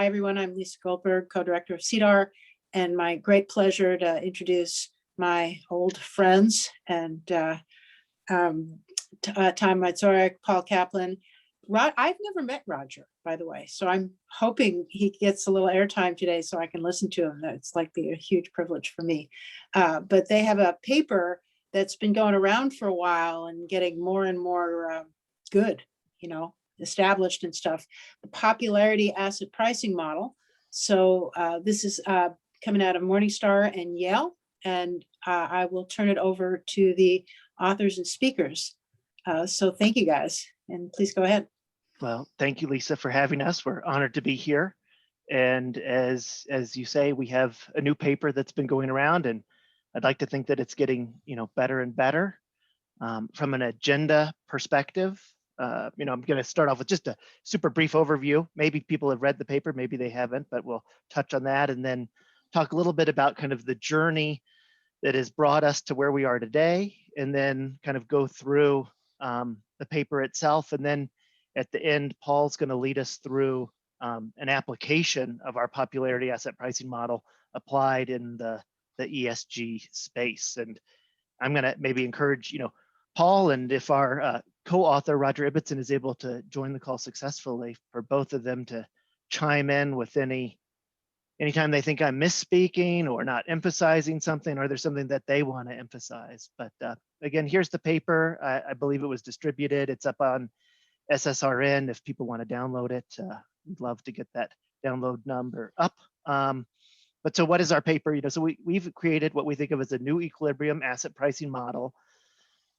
Hi, everyone. I'm Lisa Goldberg, co-director of CDAR, and my great pleasure to introduce my old friends and Tom Idzorek, Paul Kaplan. I've never met Roger, by the way, so I'm hoping he gets a little airtime today so I can listen to him. It's like a huge privilege for me. But they have a paper that's been going around for a while and getting more and more good, established and stuff, the popularity asset pricing model. So this is coming out of Morningstar and Yale, and I will turn it over to the authors and speakers. So thank you guys, and please go ahead. Well, thank you, Lisa, for having us. We're honored to be here. And as you say, we have a new paper that's been going around, and I'd like to think that it's getting better and better. From an agenda perspective, I'm going to start off with just a super brief overview. Maybe people have read the paper, maybe they haven't, but we'll touch on that and then talk a little bit about kind of the journey that has brought us to where we are today, and then kind of go through the paper itself. And then at the end, Paul's going to lead us through an application of our popularity asset pricing model applied in the ESG space. And I'm going to maybe encourage, Paul, and if our co-author Roger Ibbotson is able to join the call successfully, for both of them to chime in with anytime they think I'm misspeaking or not emphasizing something, or there's something that they want to emphasize. But again, here's the paper. I believe it was distributed. It's up on SSRN if people want to download it. We'd love to get that download number up. But so what is our paper? So we've created what we think of as a new equilibrium asset pricing model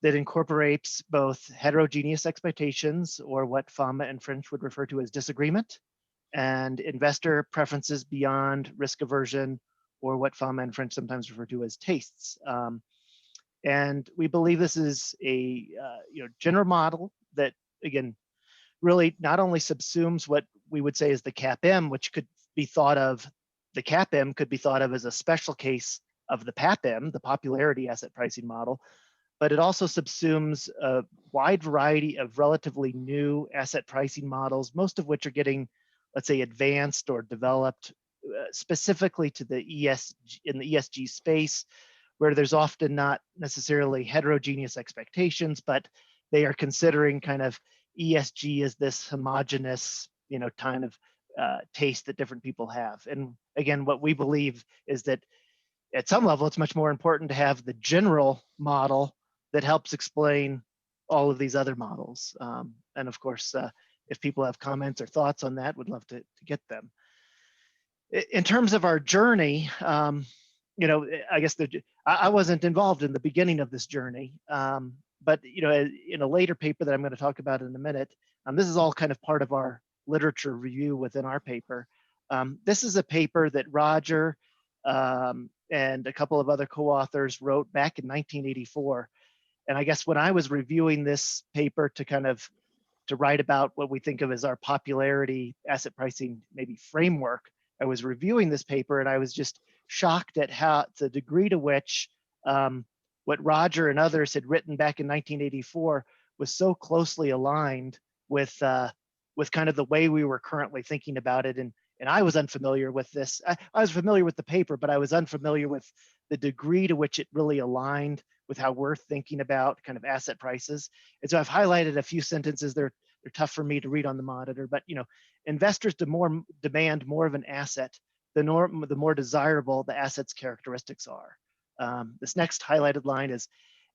that incorporates both heterogeneous expectations, or what Fama and French would refer to as disagreement, and investor preferences beyond risk aversion, or what Fama and French sometimes refer to as tastes. And we believe this is a general model that, again, really not only subsumes what we would say is the CAPM, which could be thought of, the CAPM could be thought of as a special case of the PAPM, the popularity asset pricing model, but it also subsumes a wide variety of relatively new asset pricing models, most of which are getting, let's say, advanced or developed specifically to the ESG space, where there's often not necessarily heterogeneous expectations, but they are considering kind of ESG as this homogeneous, kind of taste that different people have. And again, what we believe is that at some level, it's much more important to have the general model that helps explain all of these other models. And of course, if people have comments or thoughts on that, would love to get them. In terms of our journey, I guess I wasn't involved in the beginning of this journey, but in a later paper that I'm going to talk about in a minute, this is all kind of part of our literature review within our paper. This is a paper that Roger and a couple of other co-authors wrote back in 1984. And I guess when I was reviewing this paper to write about what we think of as our popularity asset pricing maybe framework, I was reviewing this paper and I was just shocked at the degree to which what Roger and others had written back in 1984 was so closely aligned with kind of the way we were currently thinking about it. And I was unfamiliar with this. I was familiar with the paper, but I was unfamiliar with the degree to which it really aligned with how we're thinking about kind of asset prices. And so I've highlighted a few sentences. They're tough for me to read on the monitor, but investors demand more of an asset, the more desirable the asset's characteristics are. This next highlighted line is,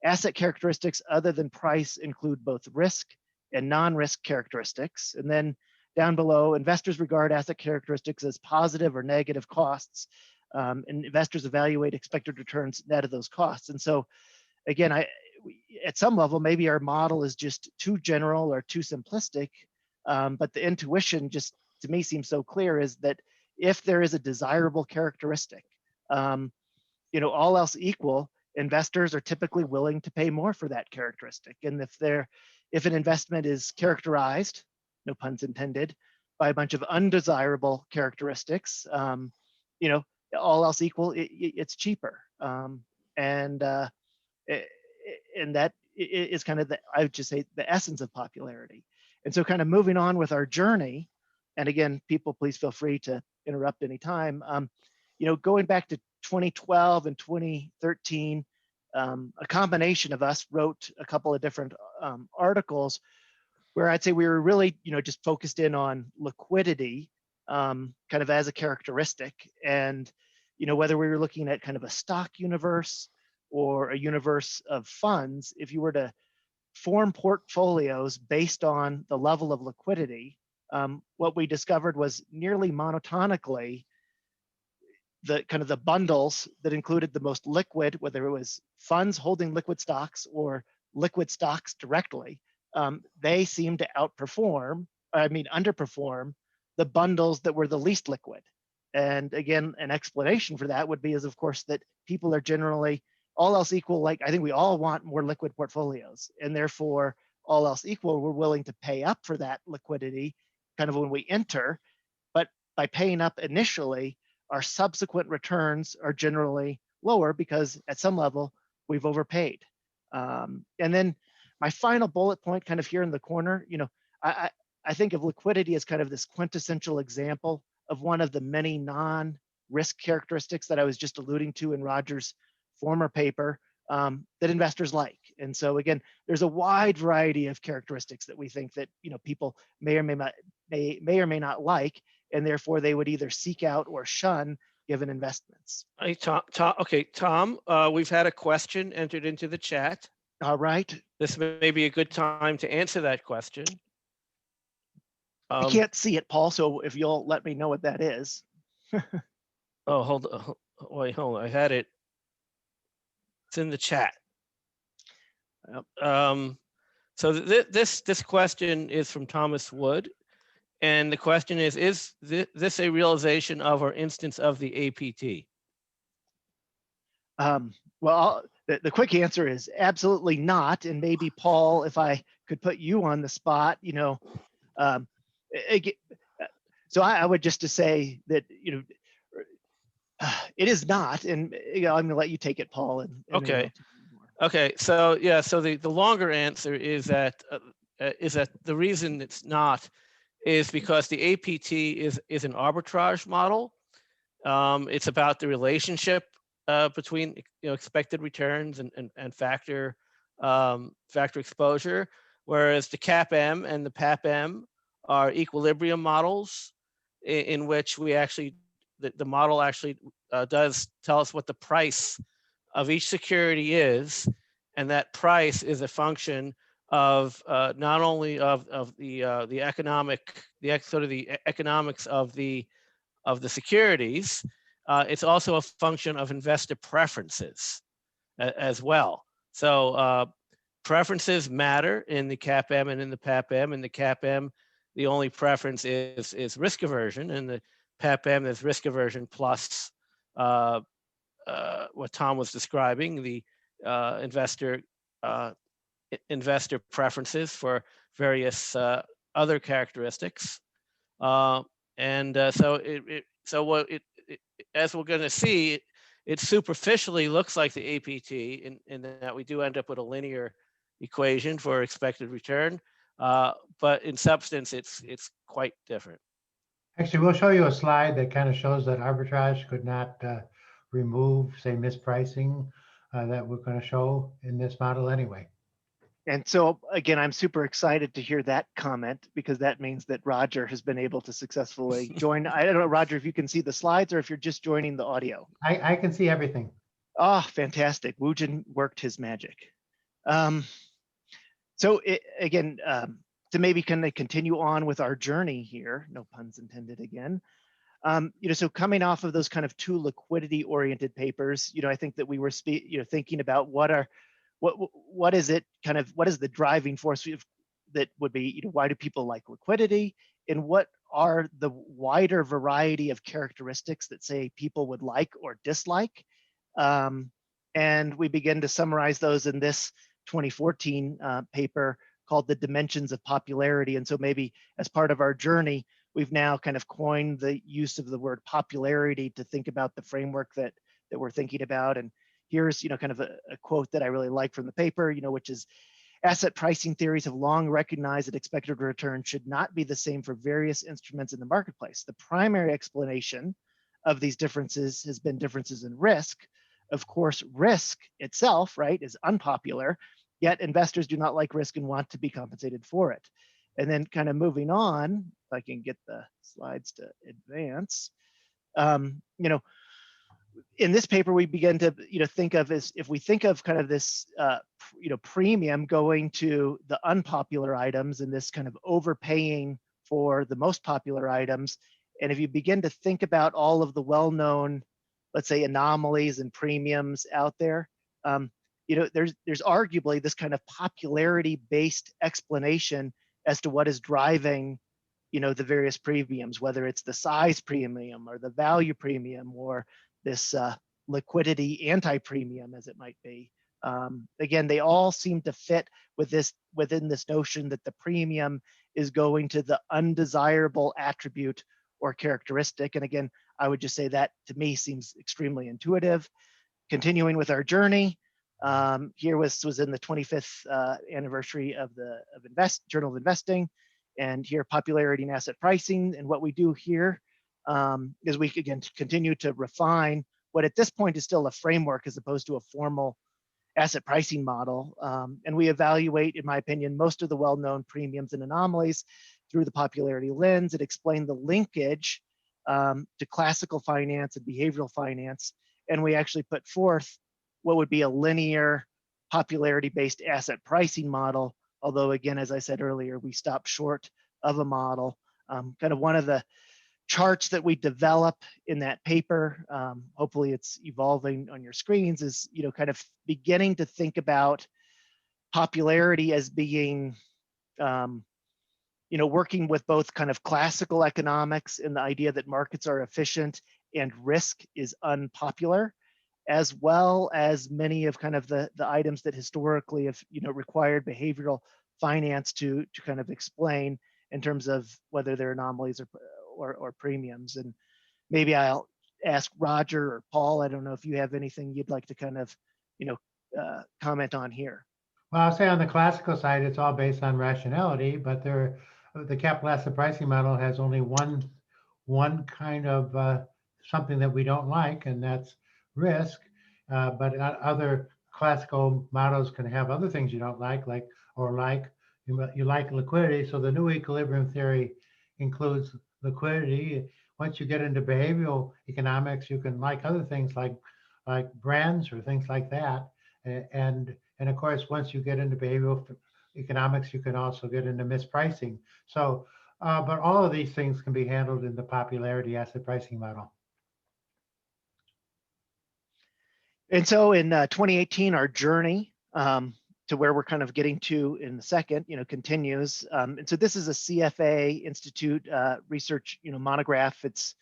asset characteristics other than price include both risk and non-risk characteristics. And then down below, investors regard asset characteristics as positive or negative costs, and investors evaluate expected returns net of those costs. And so again, at some level, maybe our model is just too general or too simplistic, but the intuition just to me seems so clear, is that if there is a desirable characteristic, all else equal, investors are typically willing to pay more for that characteristic. And if an investment is characterized, no puns intended, by a bunch of undesirable characteristics, all else equal, it's cheaper. And that is kind of I would just say the essence of popularity. And so kind of moving on with our journey, and again, people, please feel free to interrupt anytime. Going back to 2012 and 2013, a combination of us wrote a couple of different articles where I'd say we were really, just focused in on liquidity, kind of as a characteristic. And, whether we were looking at kind of a stock universe or a universe of funds, if you were to form portfolios based on the level of liquidity, what we discovered was nearly monotonically the kind of the bundles that included the most liquid, whether it was funds holding liquid stocks or liquid stocks directly, they seemed to underperform the bundles that were the least liquid. And again, an explanation for that would be is, of course, that people are generally, all else equal, like I think we all want more liquid portfolios, and therefore all else equal, we're willing to pay up for that liquidity kind of when we enter. But by paying up initially, our subsequent returns are generally lower because at some level we've overpaid. And then my final bullet point kind of here in the corner, I think of liquidity as kind of this quintessential example of one of the many non-risk characteristics that I was just alluding to in Roger's former paper that investors like. And so again, there's a wide variety of characteristics that we think that people may or may not like, and therefore they would either seek out or shun given investments. Hey, Tom. Okay, Tom. We've had a question entered into the chat. All right. This may be a good time to answer that question. I can't see it, Paul. So if you'll let me know what that is. Oh, hold on. I had it. It's in the chat. Yep. So this question is from Thomas Wood, and the question is this a realization of or instance of the APT? Well, the quick answer is absolutely not. And maybe Paul, if I could put you on the spot, so I would just to say that it is not, and I'm going to let you take it, Paul. And okay. Okay. So yeah. So the longer answer is that the reason it's not is because the APT is an arbitrage model. It's about the relationship between expected returns and factor exposure, whereas the CAPM and the PAPM are equilibrium models in which we actually the model actually does tell us what the price of each security is, and that price is a function of not only of the economics of the securities, it's also a function of investor preferences as well. So preferences matter in the CAPM and in the PAPM. In the CAPM, the only preference is risk aversion, and the PAPM there's risk aversion plus what Tom was describing, the investor preferences for various other characteristics, so as we're going to see, it superficially looks like the APT in that we do end up with a linear equation for expected return, but in substance, it's quite different. Actually, we'll show you a slide that kind of shows that arbitrage could not remove, say, mispricing that we're going to show in this model anyway. And so again, I'm super excited to hear that comment because that means that Roger has been able to successfully join. I don't know, Roger, if you can see the slides or if you're just joining the audio. I can see everything. Oh, fantastic. Woojin worked his magic. So again, to maybe kind of continue on with our journey here, no puns intended again. So coming off of those kind of two liquidity-oriented papers, I think that we were thinking about what is it kind of, what is the driving force that would be, why do people like liquidity, and what are the wider variety of characteristics that say people would like or dislike, and we begin to summarize those in this 2014 paper called The Dimensions of Popularity. And so maybe as part of our journey, we've now kind of coined the use of the word popularity to think about the framework that we're thinking about. And here's, kind of a quote that I really like from the paper, which is, Asset pricing theories have long recognized that expected return should not be the same for various instruments in the marketplace. The primary explanation of these differences has been differences in risk. Of course, risk itself, right, is unpopular, yet investors do not like risk and want to be compensated for it. And then kind of moving on, if I can get the slides to advance, you know, in this paper, we begin to, think of as if we think of kind of this, premium going to the unpopular items and this kind of overpaying for the most popular items. And if you begin to think about all of the well-known, let's say, anomalies and premiums out there, there's arguably this kind of popularity-based explanation as to what is driving, the various premiums, whether it's the size premium or the value premium or this liquidity anti-premium, as it might be. Again, they all seem to fit within this notion that the premium is going to the undesirable attribute or characteristic. And again, I would just say that to me seems extremely intuitive. Continuing with our journey, here was in the 25th anniversary of the Journal of Investing, and here popularity and asset pricing. And what we do here is we again continue to refine what at this point is still a framework as opposed to a formal asset pricing model. And we evaluate, in my opinion, most of the well-known premiums and anomalies through the popularity lens. It explained the linkage to classical finance and behavioral finance. And we actually put forth what would be a linear popularity-based asset pricing model. Although again, as I said earlier, we stopped short of a model. Kind of one of the charts that we develop in that paper, hopefully it's evolving on your screens, is kind of beginning to think about popularity as being working with both kind of classical economics and the idea that markets are efficient and risk is unpopular, as well as many of kind of the items that historically have required behavioral finance to kind of explain in terms of whether they're anomalies or premiums. And maybe I'll ask Roger or Paul, I don't know if you have anything you'd like to kind of comment on here. Well, I'll say on the classical side, it's all based on rationality, but the capital asset pricing model has only one kind of something that we don't like, and that's risk. But other classical models can have other things you don't like you like liquidity. So the new equilibrium theory includes liquidity. Once you get into behavioral economics, you can like other things like brands or things like that. And of course, once you get into behavioral economics, you can also get into mispricing. So, but all of these things can be handled in the popularity asset pricing model. And so in 2018, our journey to where we're kind of getting to in a second, continues. And so this is a CFA Institute research, monograph. It's,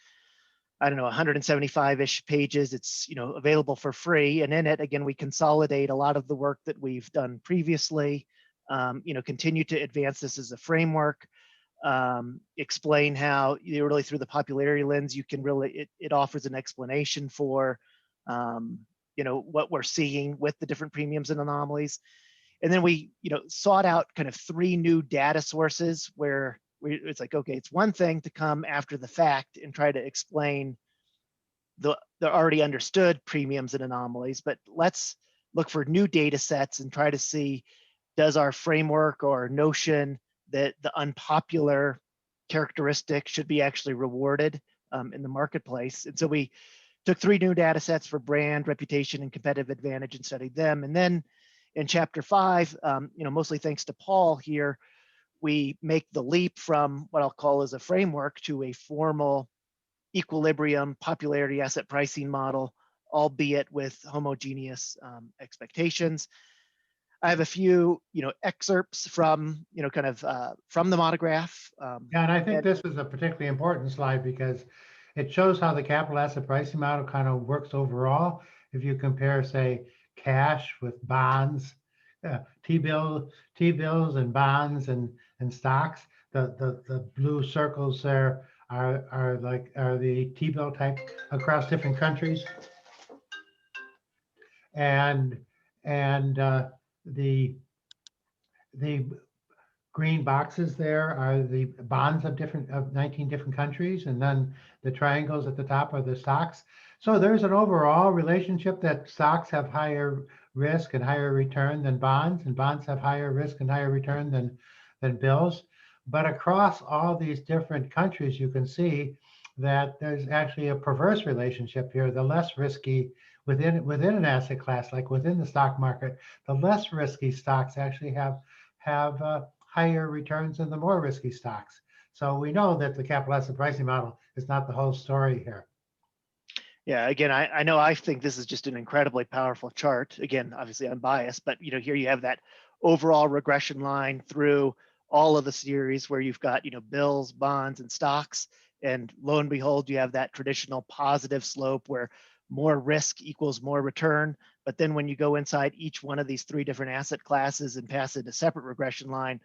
I don't know, 175-ish pages. It's, available for free. And in it, again, we consolidate a lot of the work that we've done previously, continue to advance this as a framework, explain how really through the popularity lens, you can really, it offers an explanation for, what we're seeing with the different premiums and anomalies. And then we, sought out kind of 3 new data sources where it's like, okay, it's one thing to come after the fact and try to explain the already understood premiums and anomalies, but let's look for new data sets and try to see, does our framework or notion that the unpopular characteristic should be actually rewarded in the marketplace? And so we took 3 new data sets for brand, reputation, and competitive advantage and studied them. And then in chapter 5, mostly thanks to Paul here, we make the leap from what I'll call as a framework to a formal equilibrium popularity asset pricing model, albeit with homogeneous expectations. I have a few, excerpts from, from the monograph. Yeah, and I think this is a particularly important slide because it shows how the capital asset pricing model kind of works overall. If you compare, say, cash with bonds, T-bills and bonds and stocks, the blue circles there are the T-bill type across different countries, and the the green boxes there are the bonds of 19 different countries, and then the triangles at the top are the stocks. So there's an overall relationship that stocks have higher risk and higher return than bonds, and bonds have higher risk and higher return than bills. But across all these different countries, you can see that there's actually a perverse relationship here. The less risky within an asset class, like within the stock market, the less risky stocks actually have higher returns than the more risky stocks. So we know that the capital asset pricing model is not the whole story here. Yeah, again, I know I think this is just an incredibly powerful chart. Again, obviously I'm biased, but here you have that overall regression line through all of the series where you've got, bills, bonds, and stocks. And lo and behold, you have that traditional positive slope where more risk equals more return. But then when you go inside each one of these three different asset classes and pass it a separate regression line,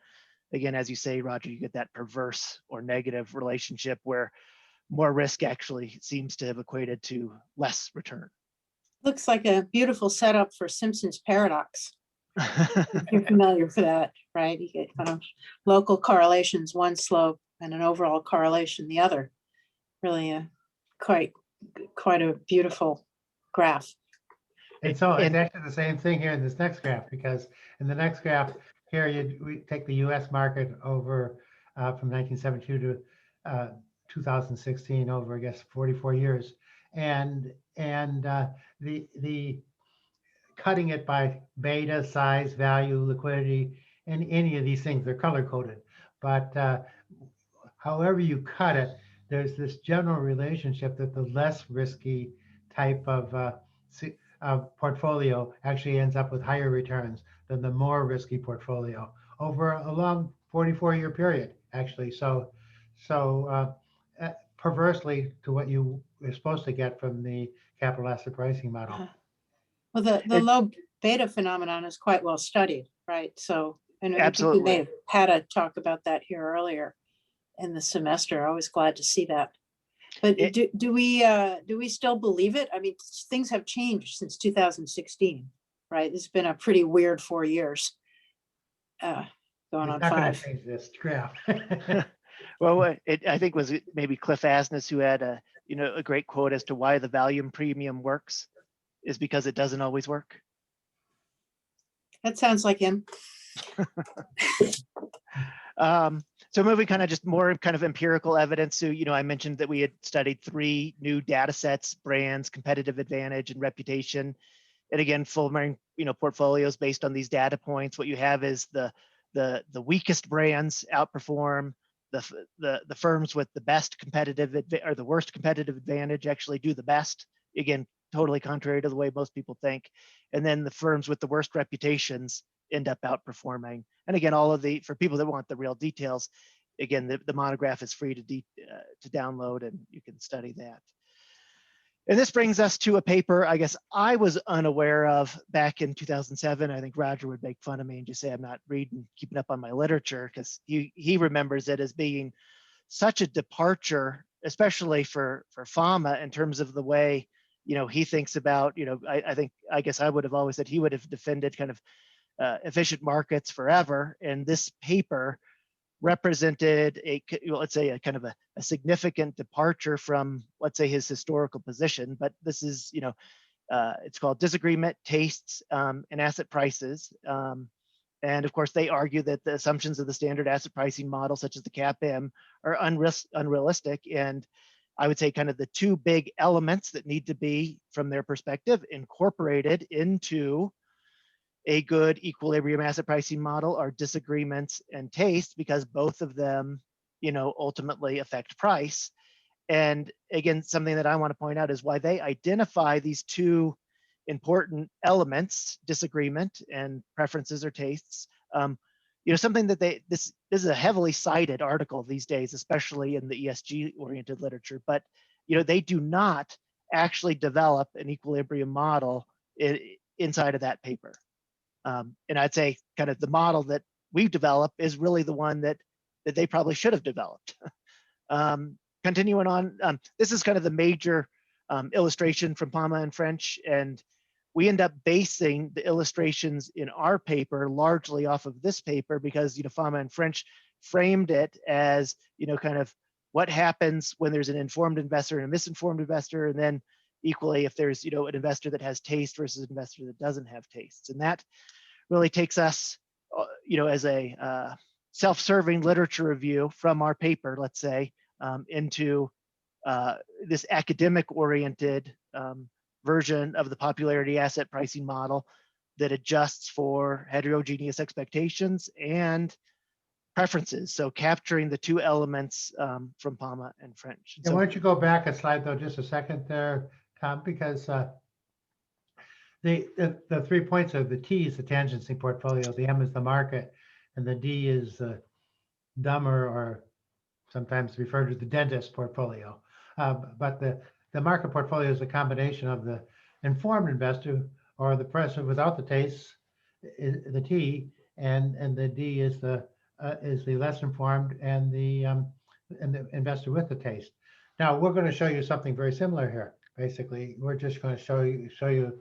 again, as you say, Roger, you get that perverse or negative relationship where more risk actually seems to have equated to less return. Looks like a beautiful setup for Simpson's paradox. If you're familiar with that, right? You get kind of local correlations, one slope, and an overall correlation, the other. Really quite a beautiful graph. And so it's actually the same thing here in this next graph, because in the next graph here, we take the US market over from 1972 to 2016, over, I guess, 44 years. And the cutting it by beta, size, value, liquidity, and any of these things, they're color coded. But however you cut it, there's this general relationship that the less risky type of portfolio actually ends up with higher returns than the more risky portfolio over a long 44-year period, actually. So perversely to what you were supposed to get from the capital asset pricing model. Well, the low beta phenomenon is quite well studied, right? So, and I think we may have had a talk about that here earlier in the semester. Always glad to see that. But do we still believe it? I mean, things have changed since 2016, right? It's been a pretty weird 4 years. Going on 5. Change this graph. Well, I think was maybe Cliff Asness who had a great quote as to why the volume premium works is because it doesn't always work. That sounds like him. So moving kind of just more kind of empirical evidence. So, I mentioned that we had studied 3 new data sets: brands, competitive advantage, and reputation. And again, full portfolios based on these data points. What you have is the weakest brands outperform, the firms with the best competitive or the worst competitive advantage actually do the best. Again, totally contrary to the way most people think. And then the firms with the worst reputations end up outperforming. And again, all of for people that want the real details, again, the monograph is free to download and you can study that. And this brings us to a paper I guess I was unaware of back in 2007. I think Roger would make fun of me and just say I'm not keeping up on my literature, because he remembers it as being such a departure, especially for Fama, in terms of the way he thinks about, I guess I would have always said he would have defended kind of efficient markets forever. And this paper represented let's say a kind of a significant departure from, let's say, his historical position. But this is, it's called Disagreement, Tastes, and Asset Prices. And of course, they argue that the assumptions of the standard asset pricing model, such as the CAPM, are unrealistic. And I would say kind of the 2 big elements that need to be, from their perspective, incorporated into a good equilibrium asset pricing model are disagreements and taste, because both of them, ultimately affect price. And again, something that I want to point out is why they identify these 2 important elements, disagreement and preferences or tastes. Something that this is a heavily cited article these days, especially in the ESG oriented literature, but they do not actually develop an equilibrium model inside of that paper. And I'd say kind of the model that we've developed is really the one that they probably should have developed. Continuing on, this is kind of the major illustration from Palma and French, and we end up basing the illustrations in our paper largely off of this paper because, Fama and French framed it as, kind of what happens when there's an informed investor and a misinformed investor, and then equally if there's, an investor that has taste versus an investor that doesn't have tastes. And that really takes us, as a self-serving literature review from our paper, let's say, into this academic-oriented version of the popularity asset pricing model that adjusts for heterogeneous expectations and preferences. So capturing the two elements from PAMA and French. And why don't you go back a slide though, just a second there, Tom, because the 3 points are the T is the tangency portfolio, the M is the market, and the D is the dumber or sometimes referred to the dentist portfolio. But the market portfolio is a combination of the informed investor or the person without the taste, the T, and the D is the less informed and the investor with the taste. Now we're going to show you something very similar here. Basically, we're just going to show you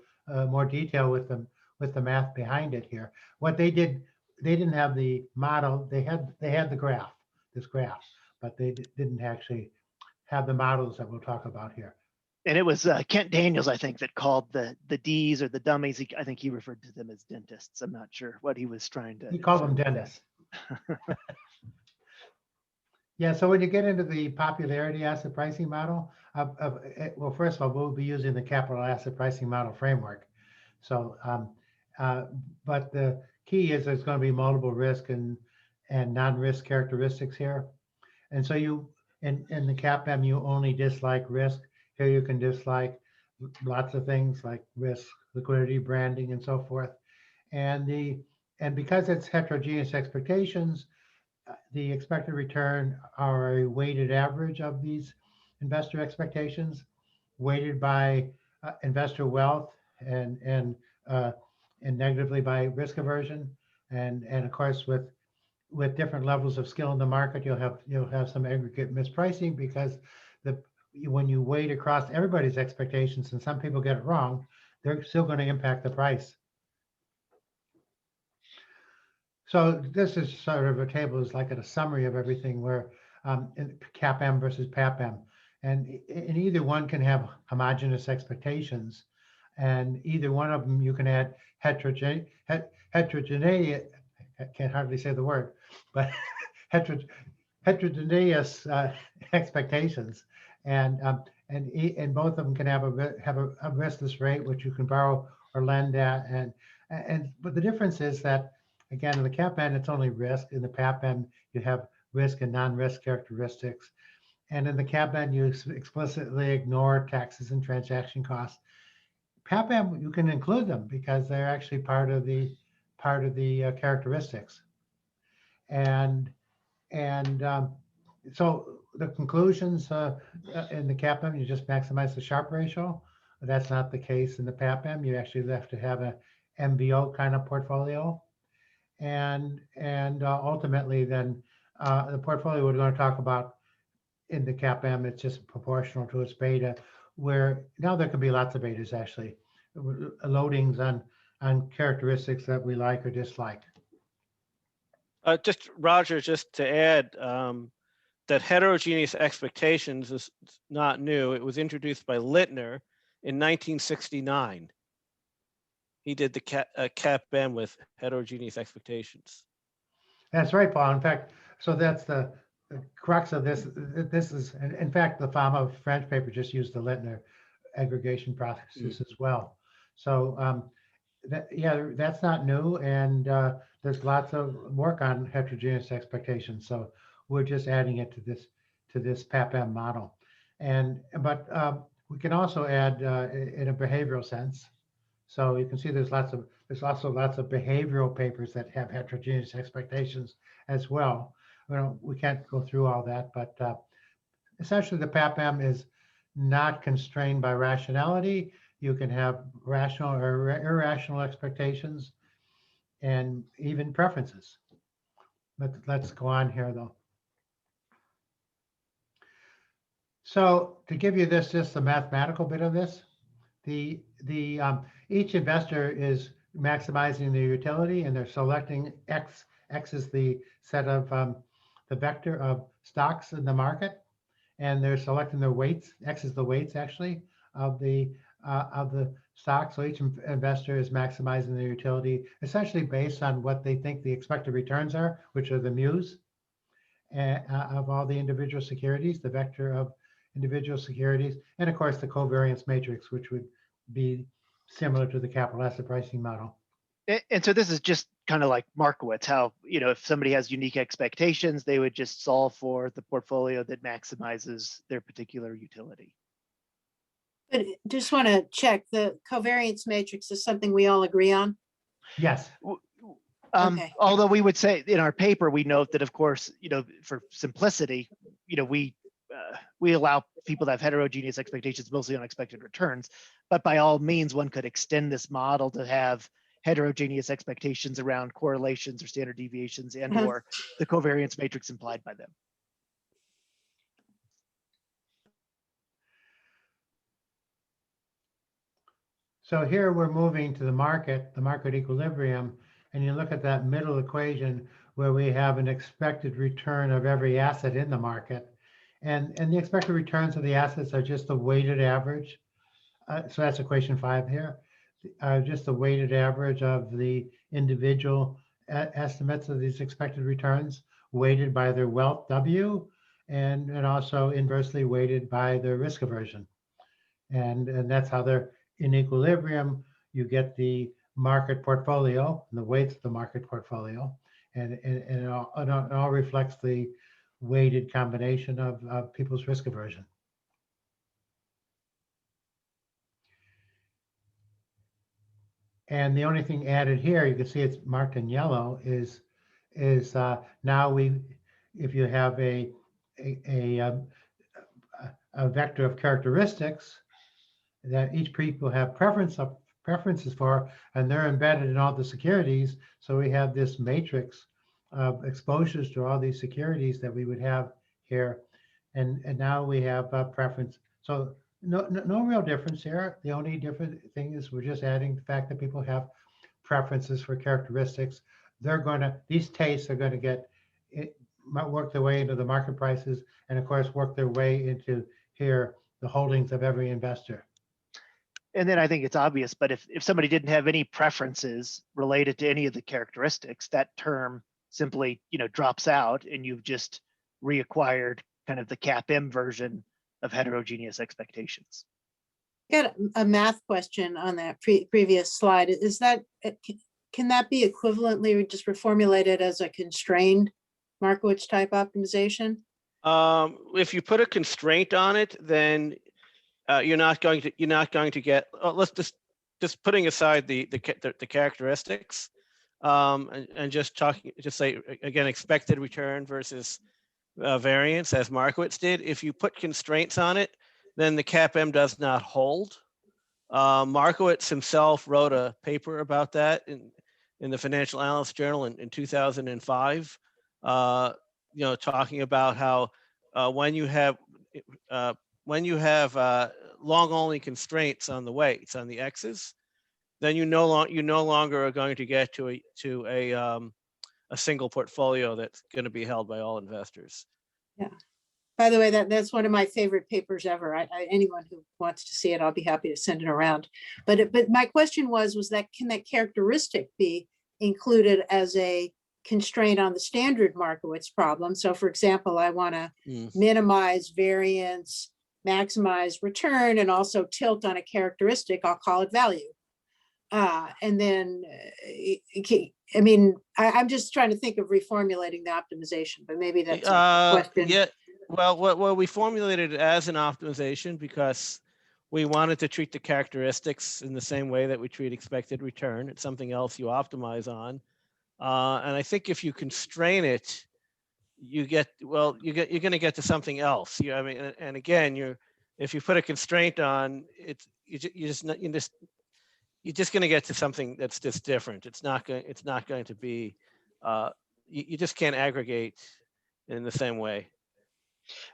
more detail with the math behind it here. What they did, they didn't have the model. They had the graph, this graph, but they didn't actually have the models that we'll talk about here. And it was Kent Daniels, I think, that called the Ds or the dummies. I think he referred to them as dentists. I'm not sure what he was trying to. He called them dentists. Yeah, so when you get into the popularity asset pricing model, well, first of all, we'll be using the capital asset pricing model framework. So, but the key is there's going to be multiple risk and non-risk characteristics here. And so you, in the CAPM, you only dislike risk. Here you can dislike lots of things like risk, liquidity, branding, and so forth. And because it's heterogeneous expectations, the expected return are a weighted average of these investor expectations, weighted by investor wealth and negatively by risk aversion, and of course with different levels of skill in the market, you'll have some aggregate mispricing because when you weight across everybody's expectations and some people get it wrong, they're still going to impact the price. So this is sort of a table is like a summary of everything where CAPM versus PAPM, and either one can have homogeneous expectations, and either one of them you can add heterogeneity. I can't hardly say the word, but heterogeneous expectations, and both of them can have a riskless rate which you can borrow or lend at, but the difference is that, again, in the CAPM, it's only risk. In the PAPM, you have risk and non-risk characteristics. And in the CAPM, you explicitly ignore taxes and transaction costs. PAPM, you can include them because they're actually part of the characteristics. And so the conclusions in the CAPM, you just maximize the Sharpe ratio. That's not the case in the PAPM. You actually have to have an MBO kind of portfolio. And ultimately then the portfolio we're going to talk about in the CAPM, it's just proportional to its beta, where now there can be lots of betas actually, loadings on characteristics that we like or dislike. Just Roger, just to add, that heterogeneous expectations is not new. It was introduced by Littner in 1969. He did the CAPM with heterogeneous expectations. That's right, Paul. In fact, so that's the crux of this. This is, in fact, the Fama French paper just used the Littner aggregation processes as well. So that's not new, and there's lots of work on heterogeneous expectations. So we're just adding it to this PAPM model, but we can also add in a behavioral sense. So you can see there's also lots of behavioral papers that have heterogeneous expectations as well. We can't go through all that, but essentially the PAPM is not constrained by rationality. You can have rational or irrational expectations and even preferences. Let's go on here though. So to give you just the mathematical bit of this, each investor is maximizing their utility, and they're selecting X. X is the set of the vector of stocks in the market, and they're selecting their weights. X is the weights actually of the stock. So each investor is maximizing their utility essentially based on what they think the expected returns are, which are the mu's of all the individual securities, the vector of individual securities, and of course the covariance matrix, which would be similar to the capital asset pricing model. And so this is just kind of like Markowitz, how, you know, if somebody has unique expectations, they would just solve for the portfolio that maximizes their particular utility. But just want to check, the covariance matrix is something we all agree on? Yes. Okay. Although we would say in our paper, we note that, of course, you know, for simplicity, you know, we allow people to have heterogeneous expectations, mostly on expected returns. But by all means, one could extend this model to have heterogeneous expectations around correlations or standard deviations and or the covariance matrix implied by them. So here we're moving to the market equilibrium, and you look at that middle equation where we have an expected return of every asset in the market. And the expected returns of the assets are just the weighted average. So that's equation 5 here. Just the weighted average of the individual estimates of these expected returns, weighted by their wealth W, and also inversely weighted by their risk aversion. And that's how they're in equilibrium. You get the market portfolio and the weights of the market portfolio, and it all reflects the weighted combination of people's risk aversion. And the only thing added here, you can see it's marked in yellow, is now if you have a vector of characteristics that each people have preferences for, and they're embedded in all the securities. So we have this matrix of exposures to all these securities that we would have here, and now we have preference. So no real difference here. The only different thing is we're just adding the fact that people have preferences for characteristics. These tastes are going to work their way into the market prices, and of course work their way into here the holdings of every investor. And then I think it's obvious, but if somebody didn't have any preferences related to any of the characteristics, that term simply, you know, drops out, and you've just reacquired kind of the CAPM version of heterogeneous expectations. I got a math question on that previous slide. Is that, can that be equivalently just reformulated as a constrained Markowitz type optimization? If you put a constraint on it, then you're not going to get. Let's just putting aside the characteristics, and just say again expected return versus variance as Markowitz did. If you put constraints on it, then the CAPM does not hold. Markowitz himself wrote a paper about that in the Financial Analyst Journal in 2005. You know, talking about how when you have long only constraints on the weights on the X's, then you no longer are going to get to a single portfolio that's going to be held by all investors. Yeah. By the way, that's one of my favorite papers ever. Anyone who wants to see it, I'll be happy to send it around. But my question was that can that characteristic be included as a constraint on the standard Markowitz problem? So for example, I want to minimize variance, maximize return, and also tilt on a characteristic. I'll call it value. And then, I mean, I'm just trying to think of reformulating the optimization, but maybe that's a question. Yeah, well, we formulated it as an optimization because we wanted to treat the characteristics in the same way that we treat expected return. It's something else you optimize on. And I think if you constrain it, you're going to get to something else. I mean, and again, if you put a constraint on it, you're just going to get to something that's just different. It's not going to be. You just can't aggregate in the same way.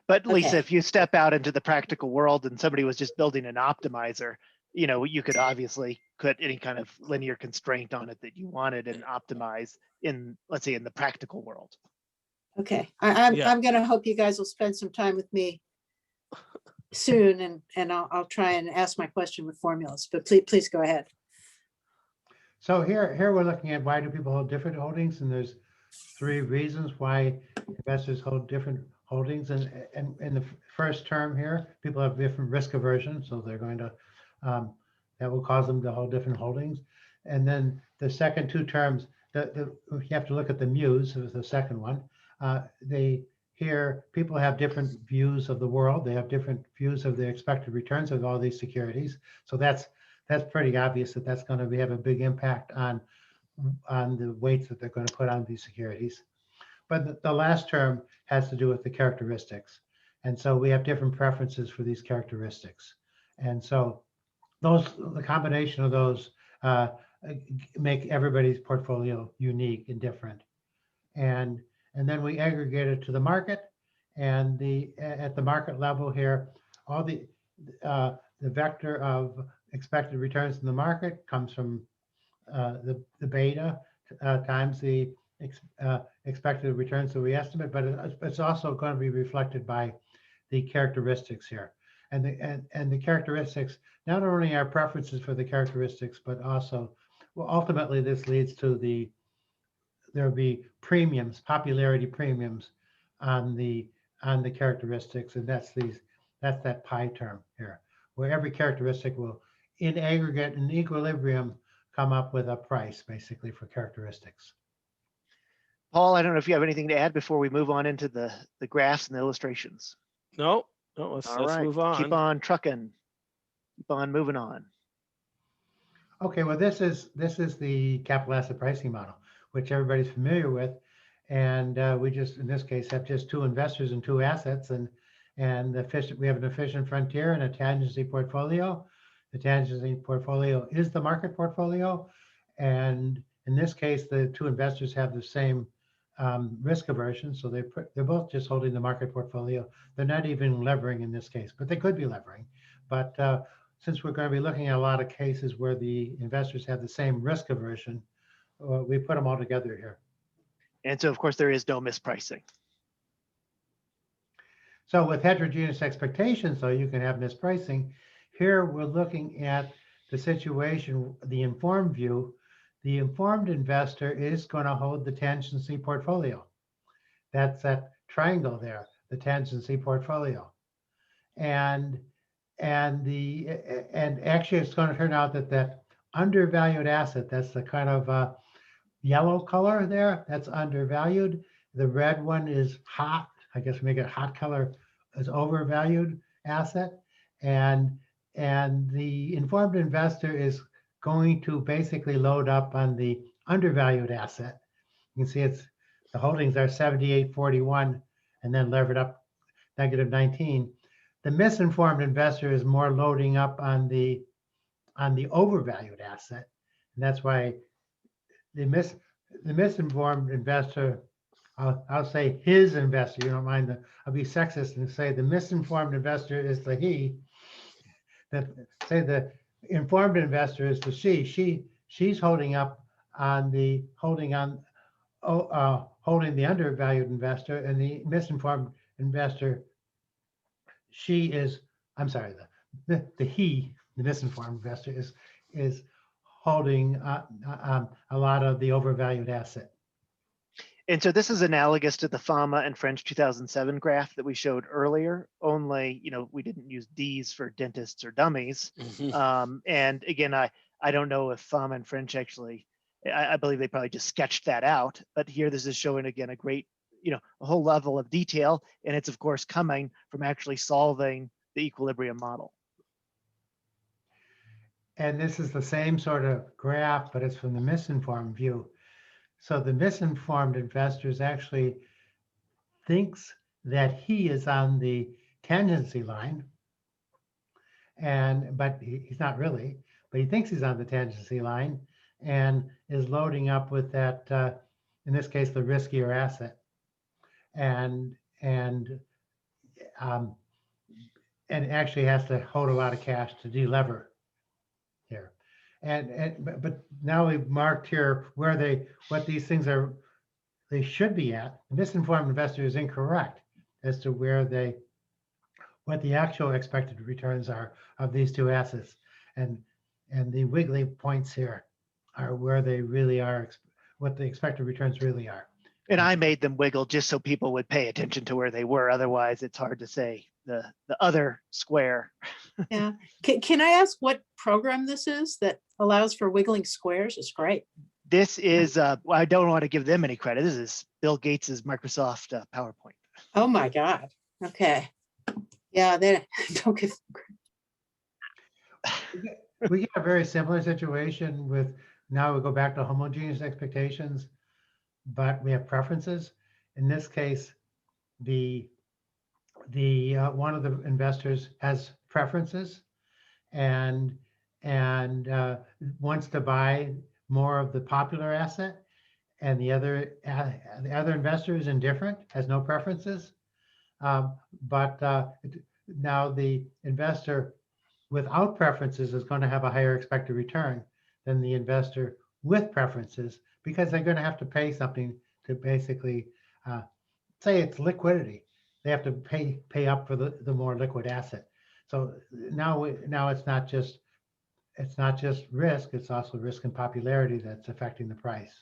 But Lisa, Okay. if you step out into the practical world and somebody was just building an optimizer, you know, you could obviously put any kind of linear constraint on it that you wanted and optimize in, let's say, in the practical world. Okay, I'm Yeah. gonna hope you guys will spend some time with me soon, and I'll try and ask my question with formulas, but please go ahead. So here we're looking at why do people hold different holdings, and there's 3 reasons why investors hold different holdings. And in the first term here, people have different risk aversion, so they're going to that will cause them to hold different holdings. And then the second 2 terms, you have to look at the muse, is the second one. Here people have different views of the world. They have different views of the expected returns of all these securities. So that's pretty obvious that that's going to have a big impact on the weights that they're going to put on these securities. But the last term has to do with the characteristics. And so we have different preferences for these characteristics. And so the combination of those make everybody's portfolio unique and different. And then we aggregate it to the market, and at the market level here, all the vector of expected returns in the market comes from the beta times the expected returns that we estimate, but it's also going to be reflected by the characteristics here. And the characteristics not only are preferences for the characteristics, but also, well, ultimately this leads to there'll be premiums, popularity premiums on the characteristics, and that's that pi term here, where every characteristic will, in aggregate, in equilibrium, come up with a price basically for characteristics. Paul, I don't know if you have anything to add before we move on into the graphs and the illustrations. No, let's move on. Keep on trucking. Keep on moving on. Okay, well, this is the capital asset pricing model, which everybody's familiar with. And we just, in this case, have just 2 investors and 2 assets, and we have an efficient frontier and a tangency portfolio. The tangency portfolio is the market portfolio. And in this case, the 2 investors have the same risk aversion. So they're both just holding the market portfolio. They're not even levering in this case, but they could be levering. But since we're going to be looking at a lot of cases where the investors have the same risk aversion, we put them all together here. And so, of course, there is no mispricing. So with heterogeneous expectations, though, you can have mispricing. Here we're looking at the situation, the informed view. The informed investor is going to hold the tangency portfolio. That's that triangle there, the tangency portfolio. And actually it's going to turn out that undervalued asset, that's the kind of yellow color there, that's undervalued. The red one is hot, I guess make it hot color, is overvalued asset. And the informed investor is going to basically load up on the undervalued asset. You can see the holdings are 78.41 and then levered up -19. The misinformed investor is more loading up on the overvalued asset. And that's why the misinformed investor, I'll say his investor, you don't mind, I'll be sexist and say the misinformed investor is the he. Say the informed investor is the she. She's holding up on holding the undervalued investor, and the misinformed investor, the misinformed investor is holding a lot of the overvalued asset. And so this is analogous to the FAMA and French 2007 graph that we showed earlier, only, we didn't use D's for dentists or dummies. And again, I don't know if FAMA and French actually, I believe they probably just sketched that out, but here this is showing again a great, a whole level of detail. And it's of course coming from actually solving the equilibrium model. And this is the same sort of graph, but it's from the misinformed view. So the misinformed investors actually thinks that he is on the tangency line, but he's not really, but he thinks he's on the tangency line and is loading up with that, in this case, the riskier asset, and actually has to hold a lot of cash to delever. here. But now we've marked here where what these things are, they should be at. The misinformed investor is incorrect as to what the actual expected returns are of these two assets. And the wiggly points here are where they really are, what the expected returns really are. And I made them wiggle just so people would pay attention to where they were. Otherwise, it's hard to say the other square. Yeah. Can I ask what program this is that allows for wiggling squares? It's great. This is, well, I don't want to give them any credit. This is Bill Gates's Microsoft PowerPoint. Oh my God. Okay. Yeah, they don't give. We get a very similar situation with, now we go back to homogeneous expectations, but we have preferences. In this case, the one of the investors has preferences and wants to buy more of the popular asset, and the other investor is indifferent, has no preferences. But now the investor without preferences is going to have a higher expected return than the investor with preferences, because they're going to have to pay something to basically say it's liquidity. They have to pay up for the more liquid asset. So now it's not just risk, it's also risk and popularity that's affecting the price.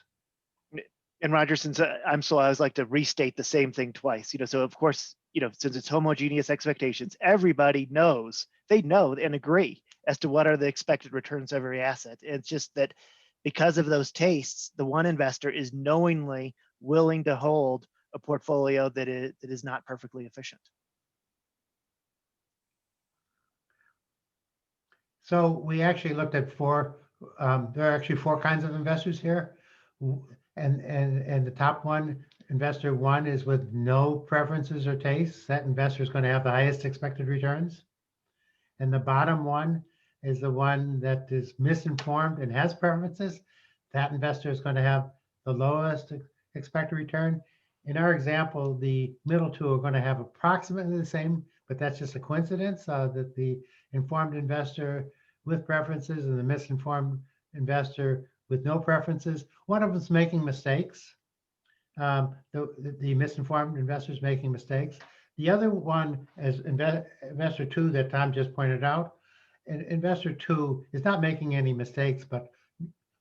And Roger, since I always like to restate the same thing twice, so of course, since it's homogeneous expectations, everybody knows, they know and agree as to what are the expected returns of every asset. It's just that because of those tastes, the one investor is knowingly willing to hold a portfolio that is not perfectly efficient. So we actually looked at there are actually four kinds of investors here. And the top one, investor one, is with no preferences or tastes. That investor is going to have the highest expected returns. And the bottom one is the one that is misinformed and has preferences. That investor is going to have the lowest expected return. In our example, the middle two are going to have approximately the same, but that's just a coincidence that the informed investor with preferences and the misinformed investor with no preferences, one of them's making mistakes. The misinformed investor is making mistakes. The other one is investor two that Tom just pointed out. And investor two is not making any mistakes, but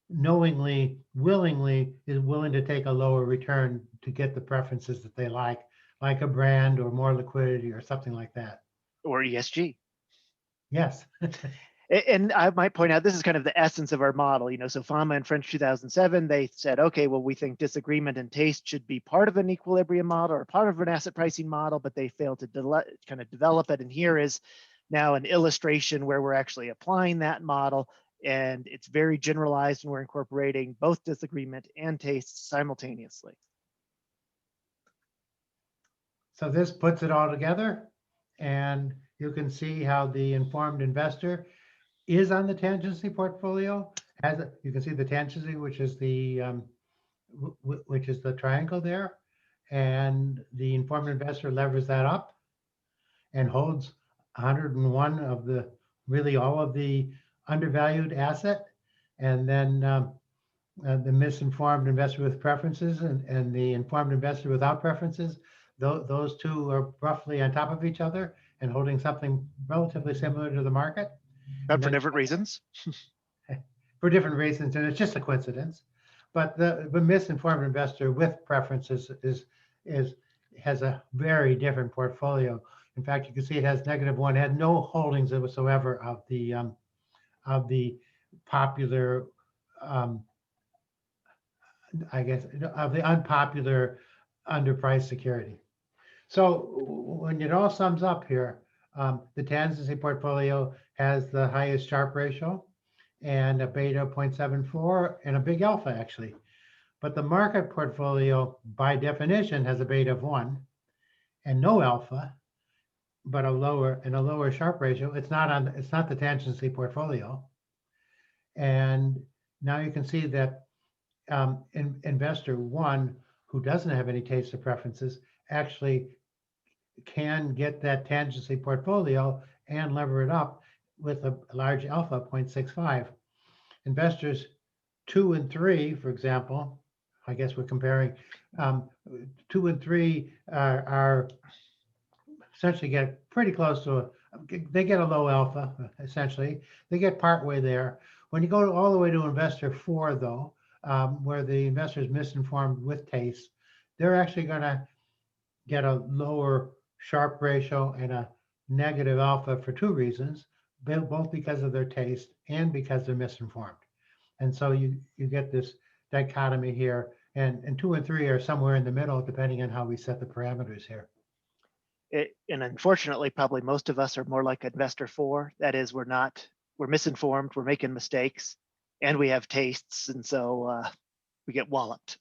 knowingly, willingly is willing to take a lower return to get the preferences that they like a brand or more liquidity or something like that. Or ESG. Yes. And I might point out, this is kind of the essence of our model. So Fama and French 2007, they said, okay, well, we think disagreement and taste should be part of an equilibrium model or part of an asset pricing model, but they failed to kind of develop it. And here is now an illustration where we're actually applying that model, and it's very generalized, and we're incorporating both disagreement and taste simultaneously. So this puts it all together, and you can see how the informed investor is on the tangency portfolio. You can see the tangency, which is the triangle there, and the informed investor levers that up and holds 101 of all of the undervalued asset, and then the misinformed investor with preferences and the informed investor without preferences, those two are roughly on top of each other and holding something relatively similar to the market. But for different reasons. For different reasons, and it's just a coincidence. But the misinformed investor with preferences has a very different portfolio. In fact, you can see it has -1, had no holdings whatsoever of the popular, I guess, of the unpopular underpriced security. So when it all sums up here, the tangency portfolio has the highest Sharpe ratio and a beta of 0.74 and a big alpha, actually. But the market portfolio, by definition, has a beta of 1 and no alpha, but a lower Sharpe ratio. It's not the tangency portfolio. And now you can see that investor one, who doesn't have any taste or preferences, actually can get that tangency portfolio and lever it up with a large alpha, 0.65. Investors 2 and 3, for example, I guess we're comparing, 2 and 3 are essentially get pretty close to they get a low alpha, essentially. They get partway there. When you go all the way to investor 4, though, where the investor is misinformed with taste, they're actually going to get a lower Sharpe ratio and a negative alpha for 2 reasons, both because of their taste and because they're misinformed. And so you get this dichotomy here, and 2 and 3 are somewhere in the middle, depending on how we set the parameters here. And unfortunately, probably most of us are more like investor 4. That is, we're misinformed, we're making mistakes, and we have tastes, and so we get walloped.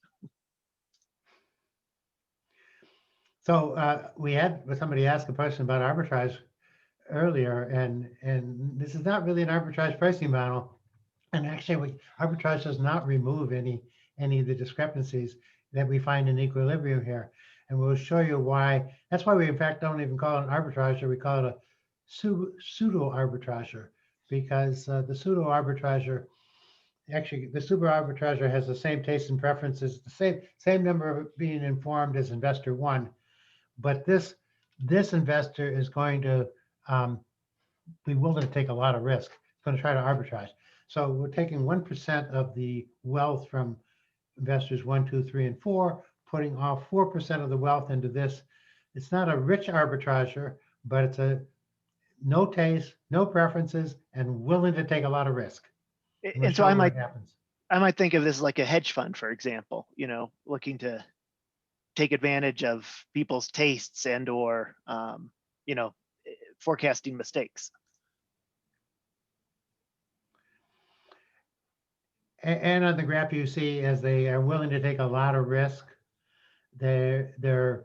So we had somebody ask a question about arbitrage earlier, and this is not really an arbitrage pricing model. And actually, arbitrage does not remove any of the discrepancies that we find in equilibrium here. And we'll show you why. That's why we, in fact, don't even call it an arbitrager. We call it a pseudo arbitrager, because the pseudo arbitrager, actually, the pseudo arbitrager has the same tastes and preferences, the same number of being informed as investor 1. But this investor is going to be willing to take a lot of risk. It's going to try to arbitrage. So we're taking 1% of the wealth from investors 1, 2, 3, and 4, putting off 4% of the wealth into this. It's not a rich arbitrager, but it's a no taste, no preferences, and willing to take a lot of risk. And so I might think of this like a hedge fund, for example, looking to take advantage of people's tastes and or forecasting mistakes. And on the graph, you see, as they are willing to take a lot of risk, their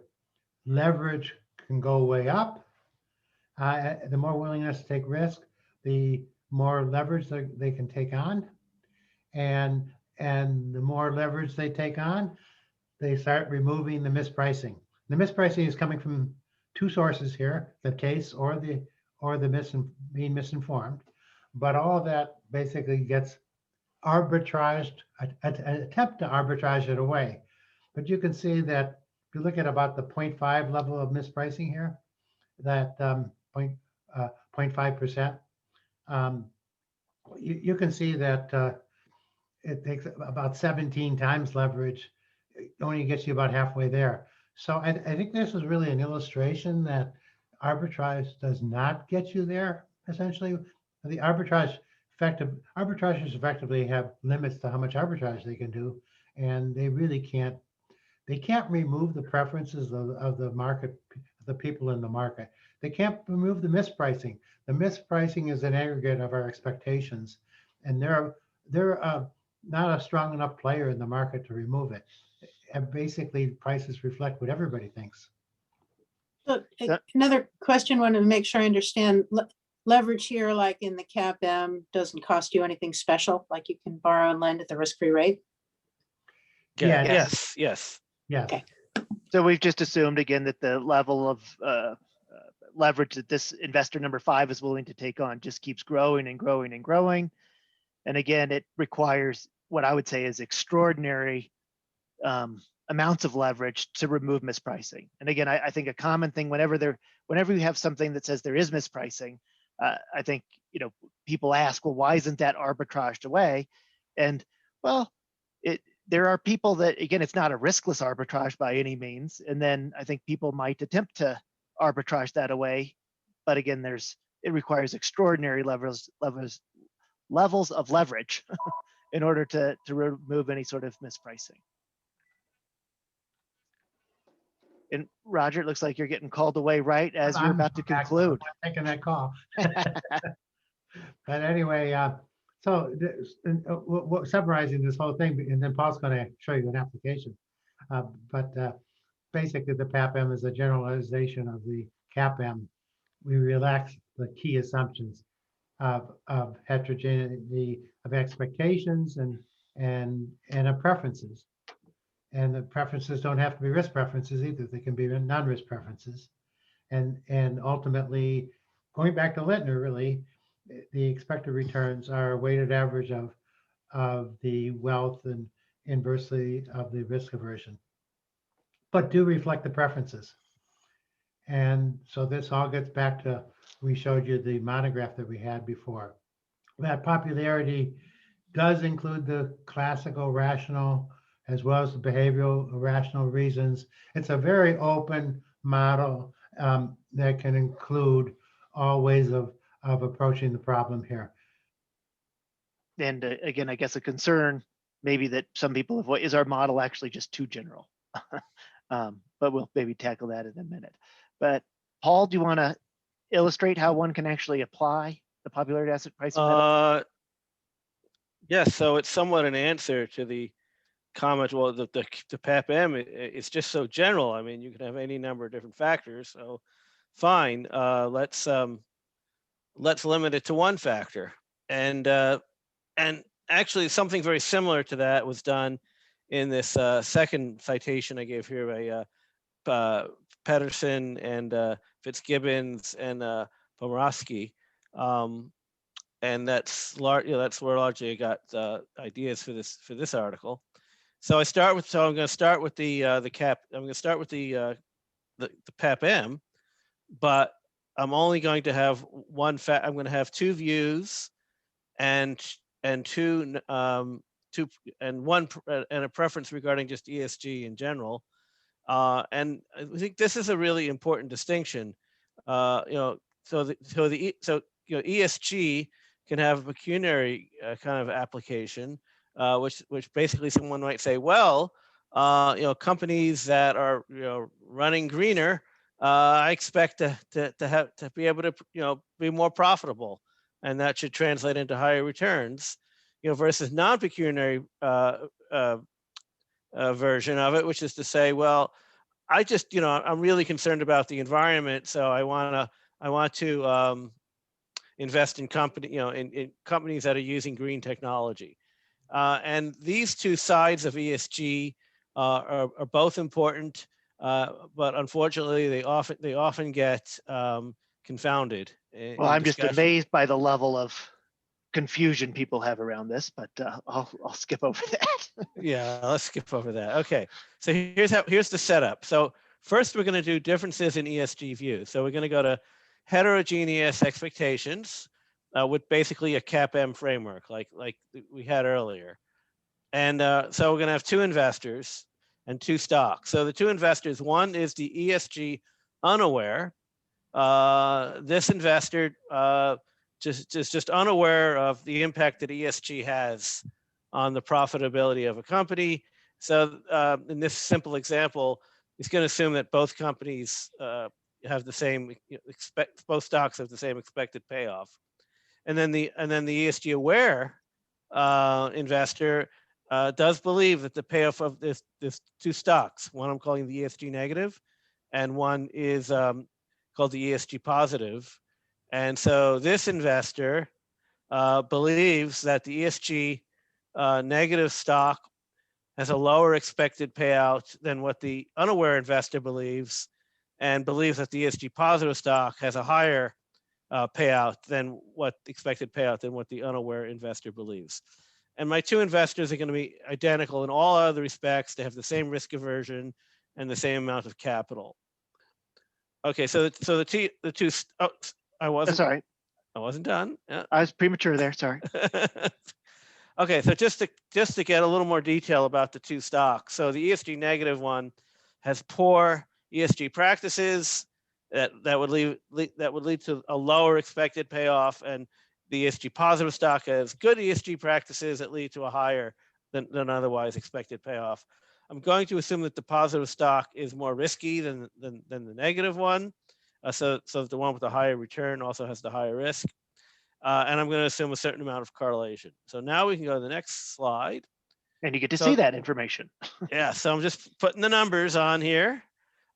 leverage can go way up. The more willingness to take risk, the more leverage they can take on. And the more leverage they take on, they start removing the mispricing. The mispricing is coming from 2 sources here, the taste or the being misinformed. But all of that basically gets arbitraged, attempt to arbitrage it away. But you can see that if you look at about the 0.5 level of mispricing here, that 0.5%, you can see that it takes about 17 times leverage. It only gets you about halfway there. So I think this is really an illustration that arbitrage does not get you there, essentially. The arbitrageurs effectively have limits to how much arbitrage they can do, and they really can't remove the preferences of the market, the people in the market. They can't remove the mispricing. The mispricing is an aggregate of our expectations, and they're not a strong enough player in the market to remove it. And basically, prices reflect what everybody thinks. So, another question, wanted to make sure I understand. Leverage here, like in the CAPM, doesn't cost you anything special, like you can borrow and lend at the risk-free rate? Yeah. Yes. Okay. So we've just assumed again that the level of leverage that this investor number 5 is willing to take on just keeps growing and growing and growing. And again, it requires what I would say is extraordinary amounts of leverage to remove mispricing. And again, I think a common thing whenever you have something that says there is mispricing, I think people ask, well, why isn't that arbitraged away? And well, there are people that, again, it's not a riskless arbitrage by any means. And then I think people might attempt to arbitrage that away, but again, it requires extraordinary levels of leverage in order to remove any sort of mispricing. And Roger, it looks like you're getting called away right as you're about to conclude. I'm taking that call. But anyway, so summarizing this whole thing, and then Paul's going to show you an application. But basically, the PAPM is a generalization of the CAPM. We relax the key assumptions of heterogeneity of expectations and of preferences. And the preferences don't have to be risk preferences either. They can be non-risk preferences. And ultimately, going back to Littner, really, the expected returns are a weighted average of the wealth and inversely of the risk aversion, but do reflect the preferences. And so this all gets back to, we showed you the monograph that we had before. That popularity does include the classical rational as well as the behavioral rational reasons. It's a very open model that can include all ways of approaching the problem here. And again, I guess a concern maybe that some people have, is our model actually just too general? But we'll maybe tackle that in a minute. But Paul, do you want to illustrate how one can actually apply the popularity asset pricing method? Yes, so it's somewhat an answer to the comment. Well, the PAPM it's just so general. I mean, you can have any number of different factors. So, fine. Let's limit it to one factor. And actually, something very similar to that was done in this second citation I gave here by Pedersen and Fitzgibbons and Pomorowski. And that's where largely I got ideas for this article. So I'm going to start with the cap. I'm going to start with the PAPM, but I'm only going to have one I'm going to have two views, and two and a preference regarding just ESG in general. And I think this is a really important distinction. ESG can have a pecuniary kind of application, which basically someone might say, well, companies that are running greener, I expect to be able to be more profitable, and that should translate into higher returns. Versus non-pecuniary version of it, which is to say, well, I just I'm really concerned about the environment, so I want to invest in in companies that are using green technology. And these two sides of ESG are both important, but unfortunately, they often get confounded. Well, I'm just amazed by the level of confusion people have around this, but I'll skip over that. Yeah, let's skip over that. Okay, so here's the setup. So first, we're going to do differences in ESG views. So we're going to go to heterogeneous expectations with basically a CAPM framework like we had earlier. And so we're going to have two investors and two stocks. So the two investors, one is the ESG unaware. This investor just unaware of the impact that ESG has on the profitability of a company. So in this simple example, it's going to assume that both companies have the same both stocks have the same expected payoff, and then the ESG aware investor does believe that the payoff of this two stocks, one I'm calling the ESG negative, and one is called the ESG positive, and so this investor believes that the ESG negative stock has a lower expected payout than what the unaware investor believes, and believes that the ESG positive stock has a higher payout than what expected payout than what the unaware investor believes. And my two investors are going to be identical in all other respects. They have the same risk aversion and the same amount of capital. Okay, so the two. Oh, I wasn't. That's all right. I wasn't done. Yeah. I was premature there. Sorry. Okay, so just to get a little more detail about the two stocks. So the ESG negative one has poor ESG practices that would lead to a lower expected payoff, and the ESG positive stock has good ESG practices that lead to a higher than otherwise expected payoff. I'm going to assume that the positive stock is more risky than the negative one, so the one with the higher return also has the higher risk. And I'm going to assume a certain amount of correlation. So now we can go to the next slide. And you get to see that information. Yeah, so I'm just putting the numbers on here.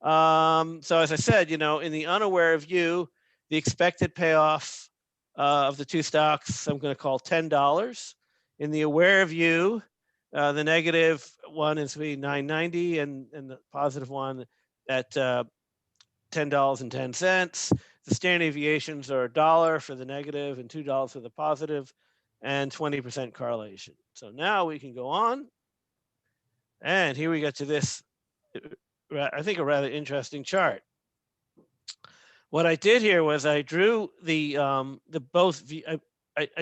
So as I said, in the unaware view, the expected payoff of the two stocks, I'm going to call $10. In the aware view, the negative one is $9.90, and the positive one at $10.10. the standard deviations are $1 for the negative and $2 for the positive, and 20% correlation. So now we can go on. And here we get to this, I think, a rather interesting chart. What I did here was I drew I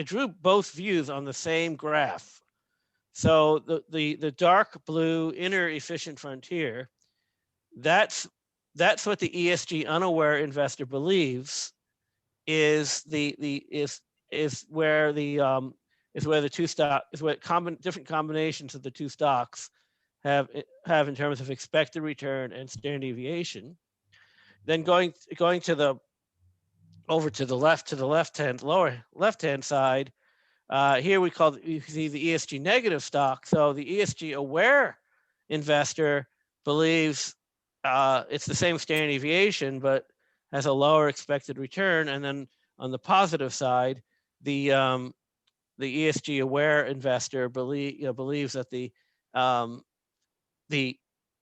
drew both views on the same graph. So the dark blue inner efficient frontier, that's what the ESG unaware investor believes is where the two stock is what different combinations of the two stocks have in terms of expected return and standard deviation. Then going to the over to the lower left hand side, here you see the ESG negative stock. So the ESG aware investor believes it's the same standard deviation, but has a lower expected return. And then on the positive side, the ESG aware investor believes that the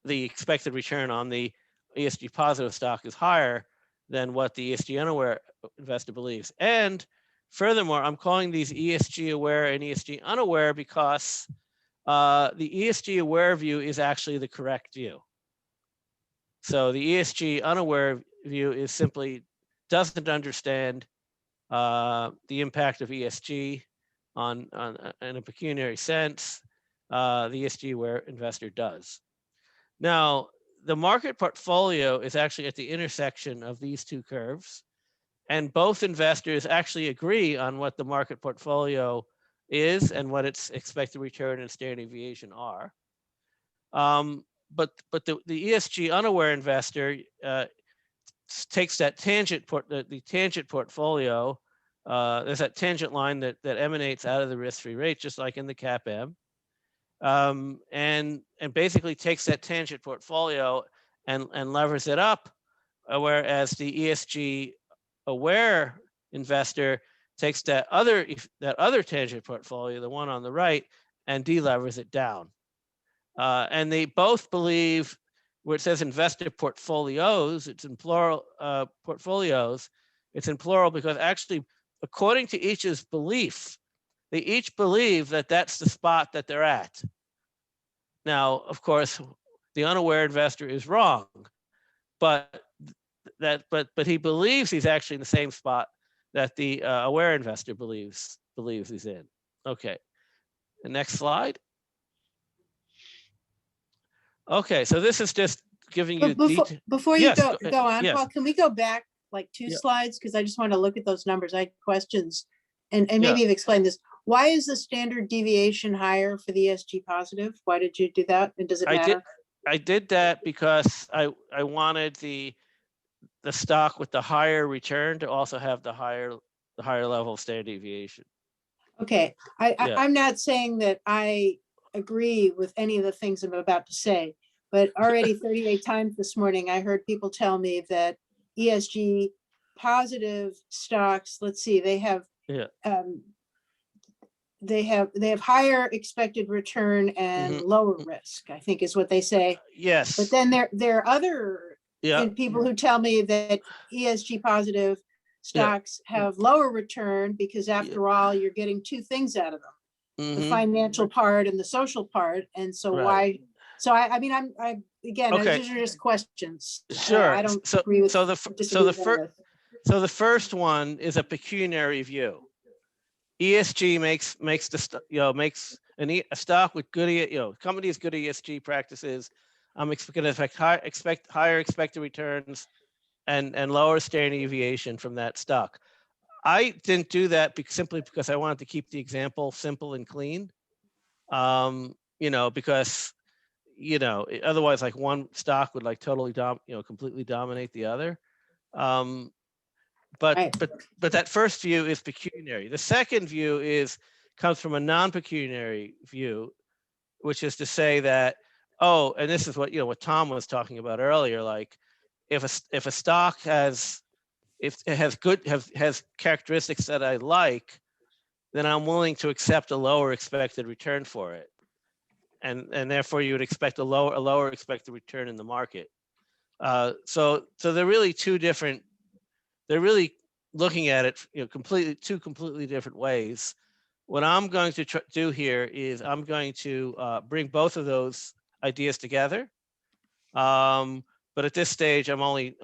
expected return on the ESG positive stock is higher than what the ESG unaware investor believes. And furthermore, I'm calling these ESG aware and ESG unaware because the ESG aware view is actually the correct view. So the ESG unaware view is simply doesn't understand the impact of ESG on in a pecuniary sense. The ESG aware investor does. Now, the market portfolio is actually at the intersection of these two curves, and both investors actually agree on what the market portfolio is and what its expected return and standard deviation are. But the ESG unaware investor takes that tangent the tangent portfolio. There's that tangent line that emanates out of the risk-free rate, just like in the CAPM, and basically takes that tangent portfolio and levers it up, whereas the ESG aware investor takes that other tangent portfolio, the one on the right, and delevers it down. And they both believe, where it says investor portfolios, it's in plural. Portfolios, it's in plural because actually, according to each's belief, they each believe that that's the spot that they're at. Now, of course, the unaware investor is wrong, but he believes he's actually in the same spot that the aware investor believes he's in. Okay, the next slide. Okay, so this is just giving you before you Yes, go on, yes. Paul, can we go back like two Yeah. slides? Because I just want to look at those numbers. I had questions, and Yeah. maybe you've explained this. Why is the standard deviation higher for the ESG positive? Why did you do that? And does it matter? I did that because I wanted the stock with the higher return to also have the higher level of standard deviation. Okay, Yeah. I'm not saying that I agree with any of the things I'm about to say, but already 38 times this morning, I heard people tell me that ESG positive stocks, let's see, they have Yeah. they have higher expected return and lower risk, I think is what they say. Yes. But then there are other Yeah. people who tell me that ESG positive stocks have lower return because after all, you're getting two things out of them, the financial part and the social part. And so Right. I mean, I again, Okay. these are just questions. Sure. I don't agree with. So the first one is a pecuniary view. ESG makes a stock with good companies good ESG practices. I'm going to expect higher expected returns and lower standard deviation from that stock. I didn't do that simply because I wanted to keep the example simple and clean. Because otherwise, like one stock would like totally completely dominate the other. But that first view is pecuniary. The second view comes from a non-pecuniary view, which is to say that, and this is what Tom was talking about earlier, like if a stock has characteristics that I like, then I'm willing to accept a lower expected return for it. And therefore you would expect a lower expected return in the market. So they're really two different they're really looking at it, two completely different ways. What I'm going to do here is I'm going to bring both of those ideas together. But at this stage, I'm only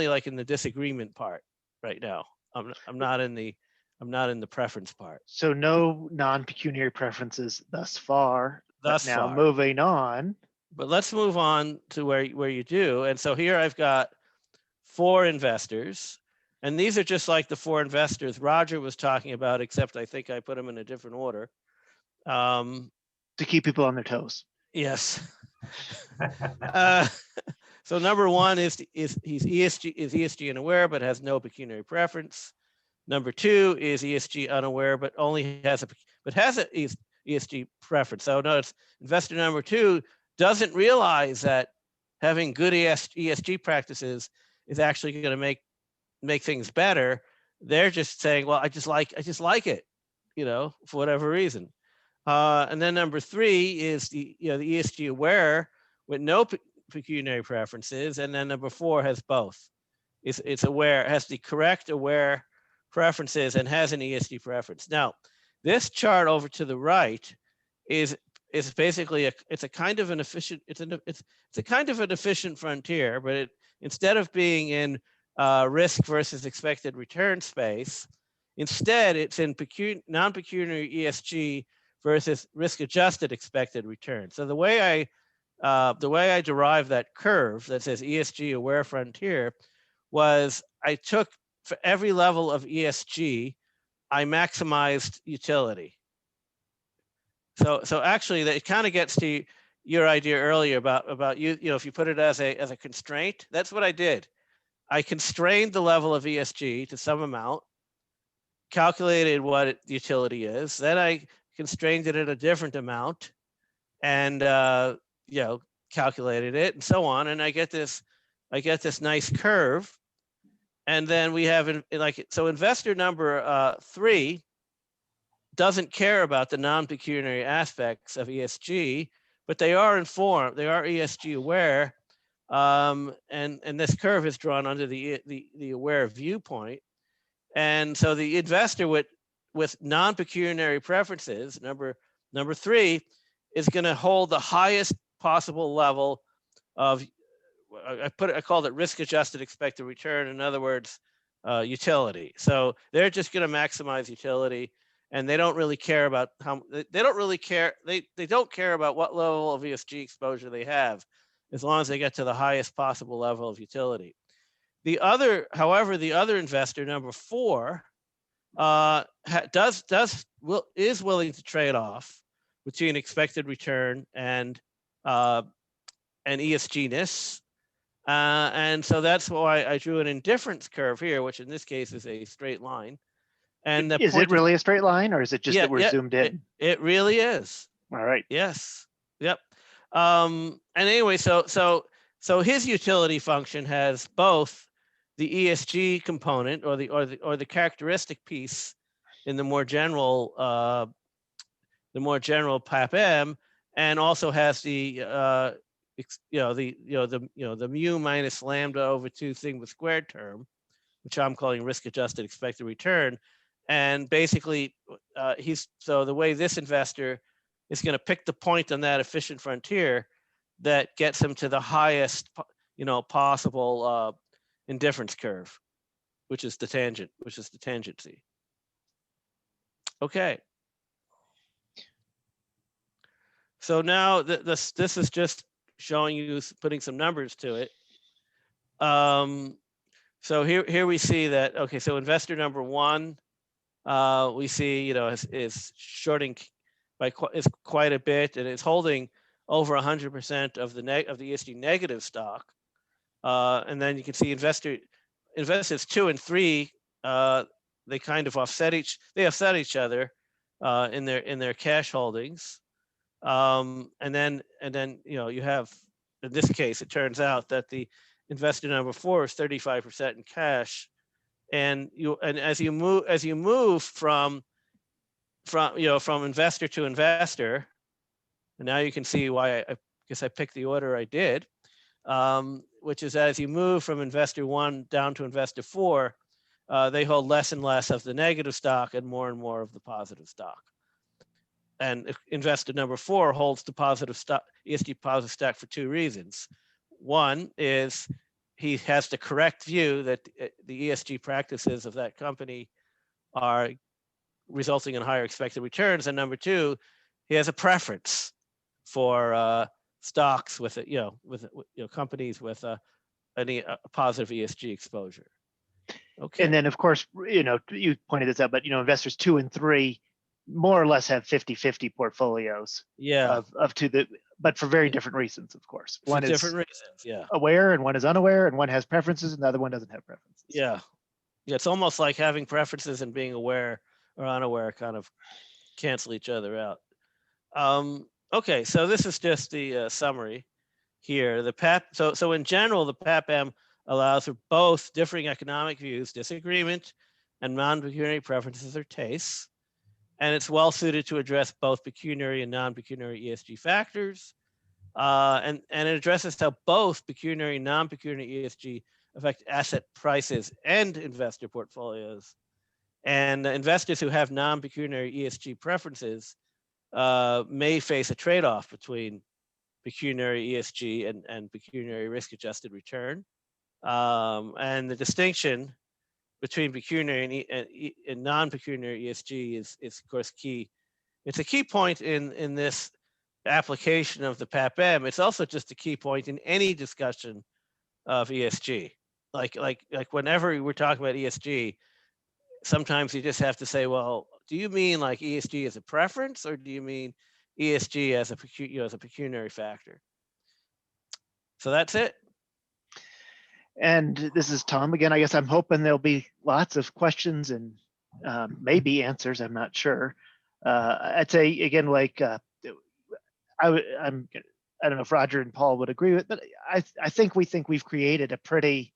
like in the disagreement part right now. I'm not in the preference part So no non-pecuniary preferences thus far. thus But now far. moving on. But let's move on to where you do. And so here I've got 4 investors. And these are just like the 4 investors Roger was talking about, except I think I put them in a different order. To keep people on their toes. Yes. So number 1 is he's ESG unaware but has no pecuniary preference. Number 2 is ESG unaware but only has an ESG preference. So notice investor number 2 doesn't realize that having good ESG practices is actually going to make things better. They're just saying, well, I just like it, for whatever reason. And then number 3 is the ESG aware with no pecuniary preferences, and then number 4 has both. It's aware, has the correct aware preferences and has an ESG preference. Now, this chart over to the right is basically it's a kind of an efficient frontier, but instead of being in risk versus expected return space, instead it's in non-pecuniary ESG versus risk-adjusted expected return. So the way I derived that curve that says ESG aware frontier was I took, for every level of ESG, I maximized utility. So actually, it kind of gets to your idea earlier about if you put it as a constraint. That's what I did. I constrained the level of ESG to some amount, calculated what the utility is. Then I constrained it at a different amount, and calculated it, and so on. And I get this nice curve. And then we have investor number 3 doesn't care about the non-pecuniary aspects of ESG, but they are informed, they are ESG aware, and this curve is drawn under the aware viewpoint. And so the investor with non-pecuniary preferences, number 3, is going to hold the highest possible level of, I called it risk-adjusted expected return. In other words, utility. So they're just going to maximize utility, and they don't really care about they don't care about what level of ESG exposure they have, as long as they get to the highest possible level of utility. However, the other investor, number 4, is willing to trade off between expected return and ESG-ness. And so that's why I drew an indifference curve here, which in this case is a straight line. And is it really a straight line, or is it just that we're zoomed in? It really is. All right. Yes. Yep. And anyway, so his utility function has both the ESG component or the characteristic piece in the more general PAPM, and also has the mu minus lambda over 2 sigma squared term, which I'm calling risk-adjusted expected return. And basically, the way this investor is going to pick the point on that efficient frontier that gets him to the highest, possible indifference curve, which is the tangency. Okay. So now this is just showing you, putting some numbers to it. So here we see that, okay, so investor number 1, we see, is shorting is quite a bit, and it's holding over 100% of the ESG negative stock. And then you can see investors 2 and 3, they kind of offset each other in their cash holdings. And then you have, in this case, it turns out that the investor number 4 is 35% in cash, and as you move from investor to investor, and now you can see why I guess I picked the order I did, which is as you move from investor 1 down to investor 4, they hold less and less of the negative stock and more of the positive stock. And investor number 4 holds the positive stock, ESG positive stock, for 2 reasons. One is he has the correct view that the ESG practices of that company are resulting in higher expected returns. And number 2, he has a preference for stocks with companies with a positive ESG exposure. Okay. And then, of course, you pointed this out, but investors 2 and 3 more or less have 50-50 portfolios. Yeah. But for very different reasons, of course. For One different is reasons. Yeah. aware, and one is unaware, and one has preferences, and the other one doesn't have preferences. Yeah. Yeah. It's almost like having preferences and being aware or unaware kind of cancel each other out. Okay, so this is just the summary here. So in general, the PAPM allows for both differing economic views, disagreement, and non-pecuniary preferences or tastes. And it's well suited to address both pecuniary and non-pecuniary ESG factors. And it addresses how both pecuniary and non-pecuniary ESG affect asset prices and investor portfolios. And investors who have non-pecuniary ESG preferences may face a trade-off between pecuniary ESG and pecuniary risk-adjusted return. And the distinction between pecuniary and non-pecuniary ESG is of course key. It's a key point in this application of the PAPM. It's also just a key point in any discussion of ESG. Like whenever we're talking about ESG, sometimes you just have to say, well, do you mean like ESG as a preference, or do you mean ESG as a pecuniary factor? So that's it. And this is Tom again. I guess I'm hoping there'll be lots of questions and maybe answers. I'm not sure. I'd say again, like I don't know if Roger and Paul would agree with, but I think we've created a pretty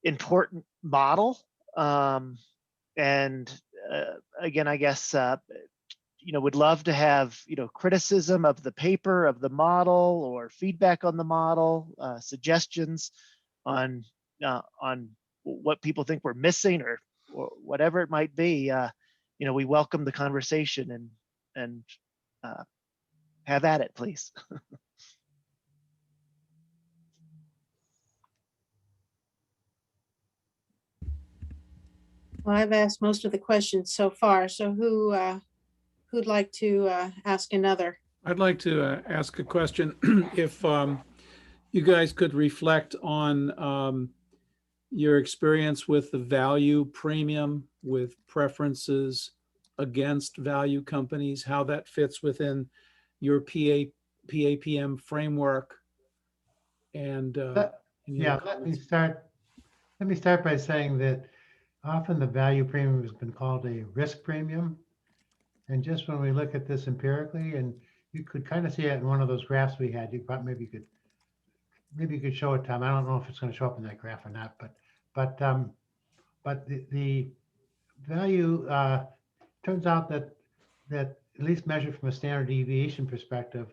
important model. And again, I guess would love to have criticism of the paper, of the model, or feedback on the model, suggestions on what people think we're missing, or whatever it might be. We welcome the conversation and have at it, please. Well, I've asked most of the questions so far. So who'd like to ask another? I'd like to ask a question. If you guys could reflect on your experience with the value premium, with preferences against value companies, how that fits within your PAPM framework. And yeah, let me start by saying that often the value premium has been called a risk premium. And just when we look at this empirically, and you could kind of see it in one of those graphs we had, maybe you could show it, Tom. I don't know if it's going to show up in that graph or not, but the value turns out that at least measured from a standard deviation perspective,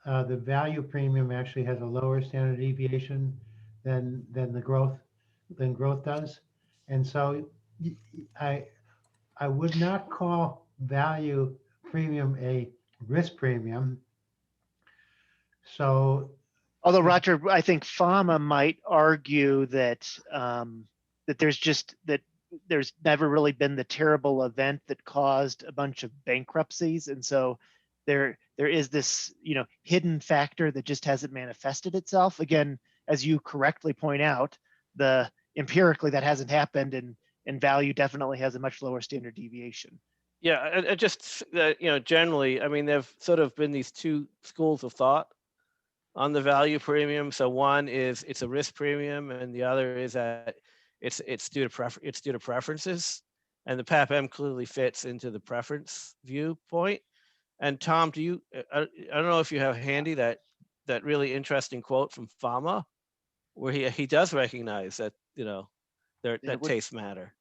the value premium actually has a lower standard deviation than growth does. And so I would not call value premium a risk premium. So, although Roger, I think FAMA might argue that there's never really been the terrible event that caused a bunch of bankruptcies, and so there is this hidden factor that just hasn't manifested itself. Again, as you correctly point out, empirically that hasn't happened, and value definitely has a much lower standard deviation. Yeah, and just generally, I mean, there've sort of been these two schools of thought on the value premium. So one is it's a risk premium, and the other is that it's due to preferences, and the PAPM clearly fits into the preference viewpoint. And Tom, I don't know if you have handy that really interesting quote from Fama, where he does recognize that that tastes matter.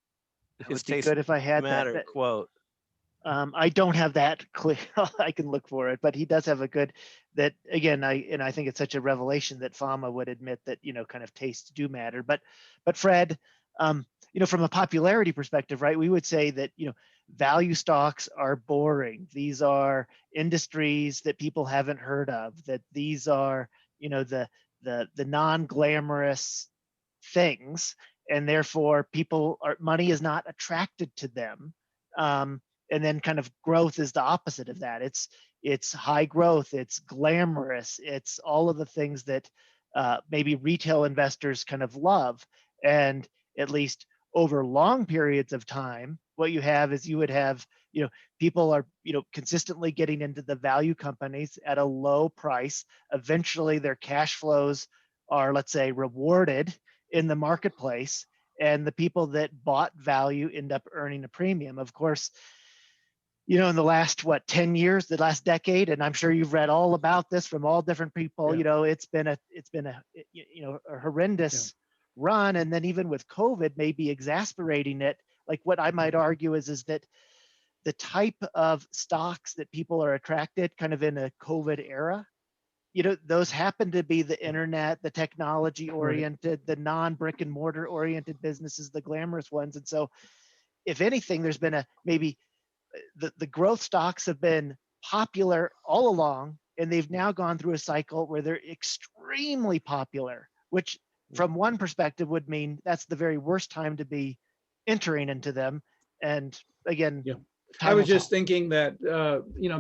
It would be good if I had that quote. I don't have that clear. I can look for it, but he does have a good that again. I think it's such a revelation that Fama would admit that kind of tastes do matter. But Fred, from a popularity perspective, right, we would say that, value stocks are boring. These are industries that people haven't heard of, that these are, the non-glamorous things, and therefore money is not attracted to them. And then kind of growth is the opposite of that. It's high growth, it's glamorous, it's all of the things that maybe retail investors kind of love. And at least over long periods of time, what you have is you would have, people are, consistently getting into the value companies at a low price. Eventually their cash flows are, let's say, rewarded in the marketplace, and the people that bought value end up earning a premium. Of course, in the last 10 years, the last decade, and I'm sure you've read all about this from all different people. It's been a horrendous run, and then even with COVID, maybe exasperating it. Like what I might argue is that the type of stocks that people are attracted, kind of in a COVID era, those happen to be the internet, the technology oriented, the non-brick and mortar oriented businesses, the glamorous ones. And so, if anything, there's been maybe the growth stocks have been popular all along, and they've now gone through a cycle where they're extremely popular, which from one perspective would mean that's the very worst time to be entering into them. And again, I was just thinking that,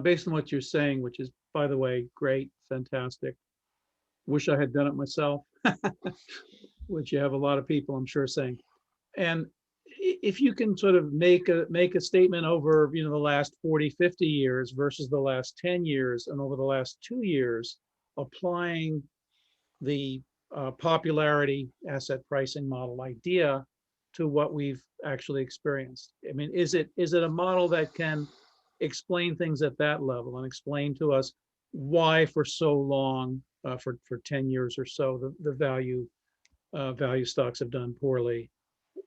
based on what you're saying, which is, by the way, great, fantastic. Wish I had done it myself, which you have a lot of people, I'm sure, saying. And if you can sort of make a statement over, the last 40, 50 years versus the last 10 years and over the last 2 years, applying the popularity asset pricing model idea to what we've actually experienced. I mean, is it a model that can explain things at that level and explain to us why for so long, for 10 years or so, the value stocks have done poorly,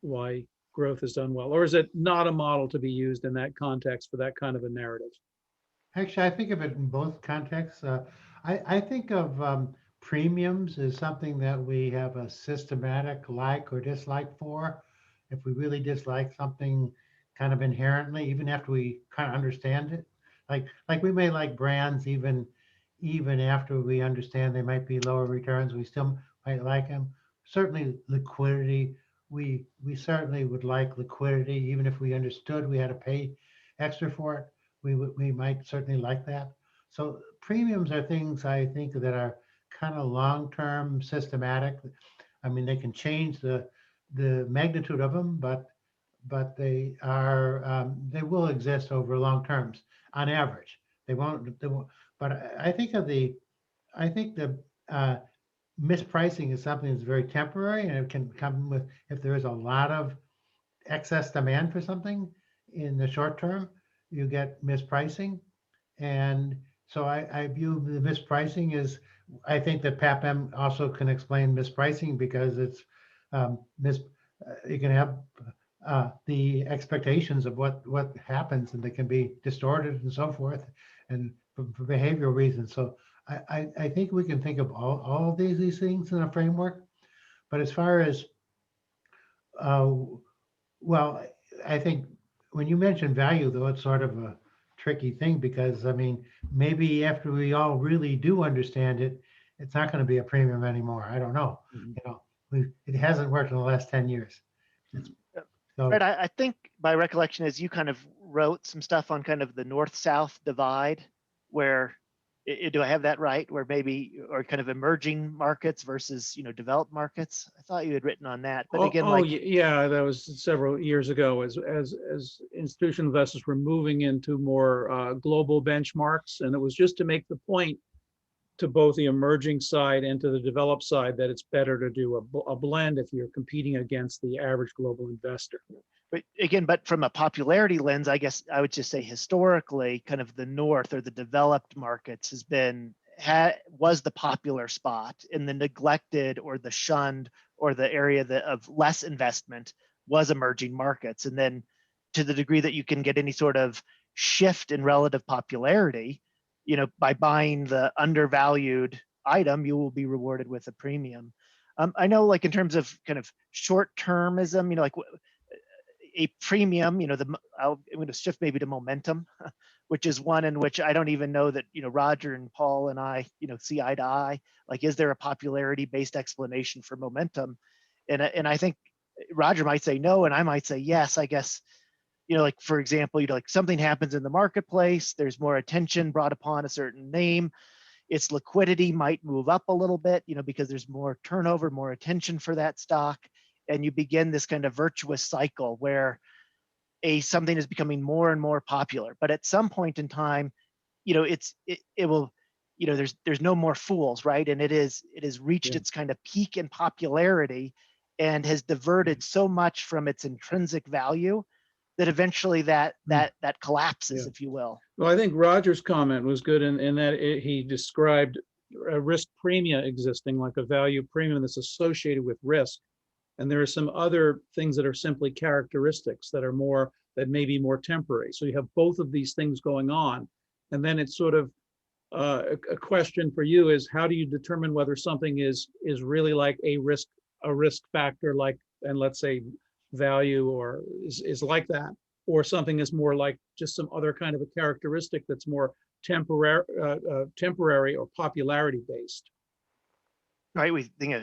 why growth has done well? Or is it not a model to be used in that context for that kind of a narrative? Actually, I think of it in both contexts. I think of premiums as something that we have a systematic like or dislike for. If we really dislike something kind of inherently, even after we kind of understand it, like we may like brands even after we understand they might be lower returns, we still might like them. Certainly liquidity, we certainly would like liquidity, even if we understood we had to pay extra for it. We might certainly like that. So premiums are things I think that are kind of long-term systematic. I mean, they can change the magnitude of them, but they will exist over long terms on average. They won't. But I think the mispricing is something that's very temporary, and it can come with, if there is a lot of excess demand for something in the short term, you get mispricing. And so I view the mispricing as, I think that PAPM also can explain mispricing, because it's you can have the expectations of what happens, and they can be distorted and so forth, and for behavioral reasons. So I think we can think of all of these things in a framework. But as far as well, I think when you mention value, though, it's sort of a tricky thing, because I mean, maybe after we all really do understand it, it's not going to be a premium anymore. I don't know. It hasn't worked in the last 10 years. So, right. I think my recollection is you kind of wrote some stuff on kind of the north-south divide, where do I have that right? Where maybe, or kind of emerging markets versus, developed markets. I thought you had written on that, but again, yeah, that was several years ago. As institutional investors were moving into more global benchmarks, and it was just to make the point to both the emerging side and to the developed side that it's better to do a blend if you're competing against the average global investor. But again, but from a popularity lens, I guess I would just say historically, kind of the North or the developed markets was the popular spot, and the neglected or the shunned or the area of less investment was emerging markets. And then to the degree that you can get any sort of shift in relative popularity, by buying the undervalued item, you will be rewarded with a premium. I know, like in terms of kind of short-termism, like a premium, I'm going to shift maybe to momentum, which is one in which I don't even know that, Roger and Paul and I, see eye to eye. Like, is there a popularity-based explanation for momentum? And I think Roger might say no, and I might say yes. I guess, like, for example, like something happens in the marketplace, there's more attention brought upon a certain name, its liquidity might move up a little bit, because there's more turnover, more attention for that stock. And you begin this kind of virtuous cycle where something is becoming more and more popular. But at some point in time, it will, there's no more fools, right? And it has reached its kind of peak in popularity and has diverted so much from its intrinsic value that eventually that collapses, if you will. Well, I think Roger's comment was good in that he described a risk premium existing, like a value premium that's associated with risk. And there are some other things that are simply characteristics that may be more temporary. So you have both of these things going on. And then it's sort of a question for you is, how do you determine whether something is really like a risk factor, like, and let's say value, or is like that, or something is more like just some other kind of a characteristic that's more temporary or popularity based. Right, we think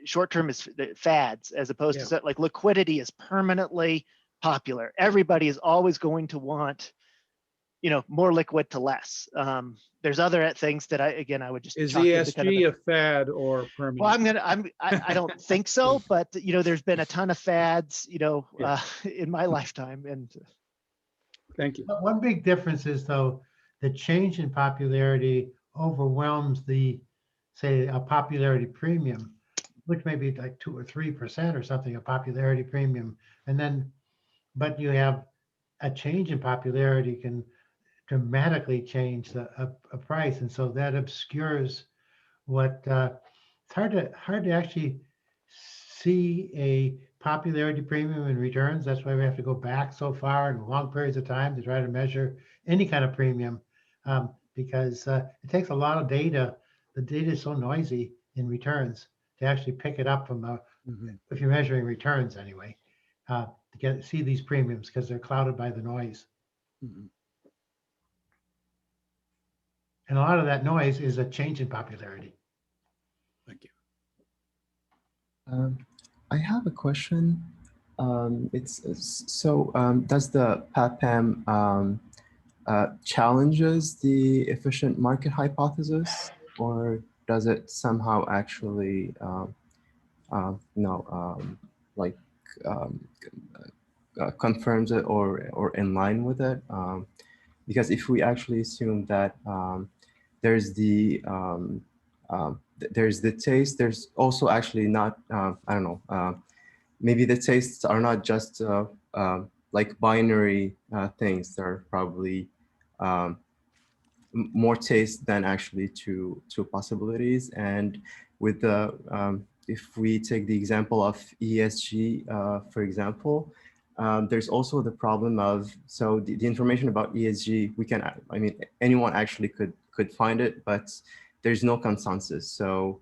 short term is fads, as opposed to like liquidity is permanently popular. Everybody is always going to want, more liquid to less. There's other things that I would just. Is ESG kind of a fad or permanent? Well, I don't think so, but there's been a ton of fads, in my lifetime. And thank you. But one big difference is, though, the change in popularity overwhelms say a popularity premium, which may be like 2 or 3% or something, a popularity premium. And then, but you have a change in popularity can dramatically change a price. And so that obscures what, it's hard to actually see a popularity premium in returns. That's why we have to go back so far and long periods of time to try to measure any kind of premium, because it takes a lot of data. The data is so noisy in returns to actually pick it up from if you're measuring returns anyway, to see these premiums, because they're clouded by the noise. Mm-hmm. And a lot of that noise is a change in popularity. Thank you. I have a question. Does the PAPM challenges the efficient market hypothesis, or does it somehow actually confirms it or in line with it? Because if we actually assume that there's the taste, there's also actually not, maybe the tastes are not just like binary things. There are probably more taste than actually two possibilities. And with the, if we take the example of ESG, for example, there's also the problem of, so the information about ESG, anyone actually could find it, but there's no consensus. So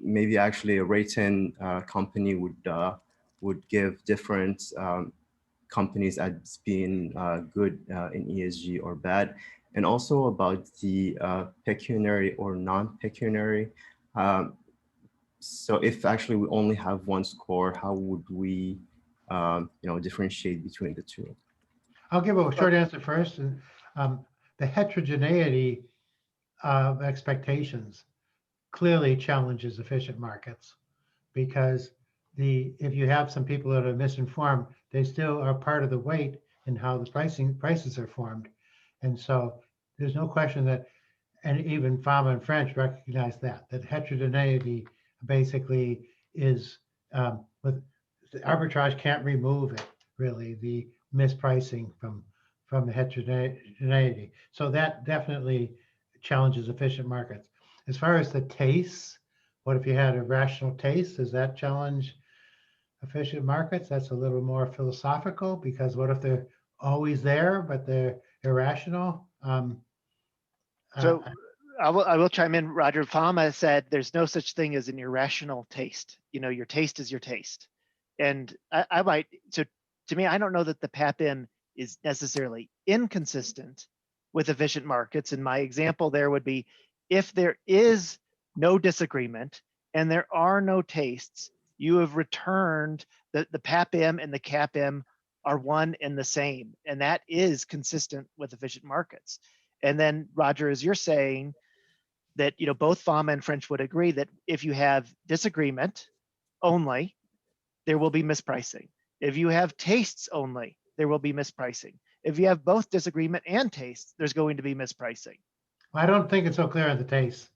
maybe actually a rating company would give different companies as being good in ESG or bad. And also about the pecuniary or non-pecuniary. So if actually we only have one score, how would we differentiate between the two? I'll give a short answer first. The heterogeneity of expectations clearly challenges efficient markets, because if you have some people that are misinformed, they still are part of the weight in how the prices are formed. And so there's no question that, and even Fama and French recognize that heterogeneity basically is, with the arbitrage can't remove it, really, the mispricing from the heterogeneity. So that definitely challenges efficient markets. As far as the tastes, what if you had a rational taste? Does that challenge efficient markets? That's a little more philosophical, because what if they're always there, but they're irrational? So I will chime in. Roger Fama said there's no such thing as an irrational taste. Your taste is your taste. And I might, so to me, I don't know that the PAPM is necessarily inconsistent with efficient markets. And my example there would be if there is no disagreement and there are no tastes, you have returned the PAPM and the CAPM are one and the same. And that is consistent with efficient markets. And then Roger, as you're saying, that both Fama and French would agree that if you have disagreement only, there will be mispricing. If you have tastes only, there will be mispricing. If you have both disagreement and tastes, there's going to be mispricing. I don't think it's so clear on the taste.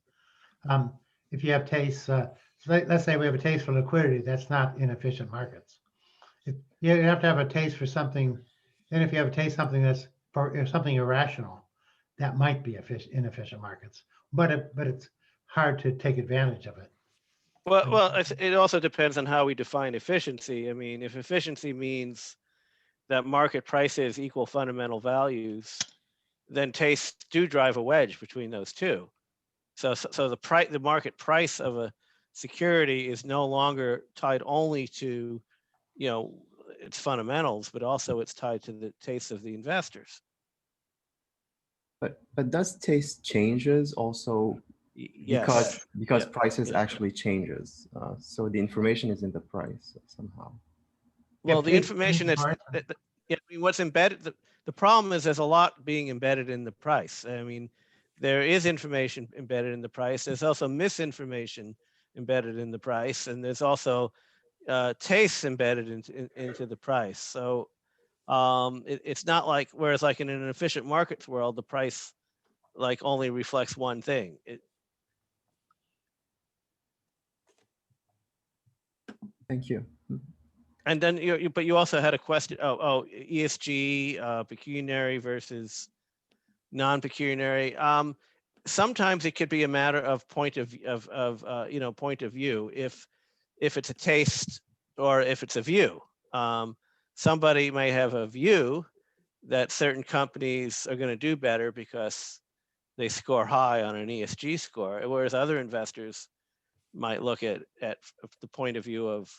If you have tastes, let's say we have a taste for liquidity, that's not inefficient markets. You have to have a taste for something. Then if you have a taste something that's for something irrational, that might be inefficient markets. But it's hard to take advantage of it. Well, it also depends on how we define efficiency. I mean, if efficiency means that market prices equal fundamental values, then tastes do drive a wedge between those two. So the market price of a security is no longer tied only to, its fundamentals, but also it's tied to the tastes of the investors. But does taste changes also Yes. because prices actually changes? So the information is in the price somehow. Well, the taste information changes that's what's embedded. The problem is there's a lot being embedded in the price. I mean, there is information embedded in the price. There's also misinformation embedded in the price, and there's also tastes embedded into the price. So it's not like, whereas like in an efficient markets world, the price like only reflects one thing. Thank you. And then but you also had a question. ESG, pecuniary versus non-pecuniary. Sometimes it could be a matter of point of view. If it's a taste or if it's a view. Somebody may have a view that certain companies are going to do better because they score high on an ESG score, whereas other investors might look at the point of view of,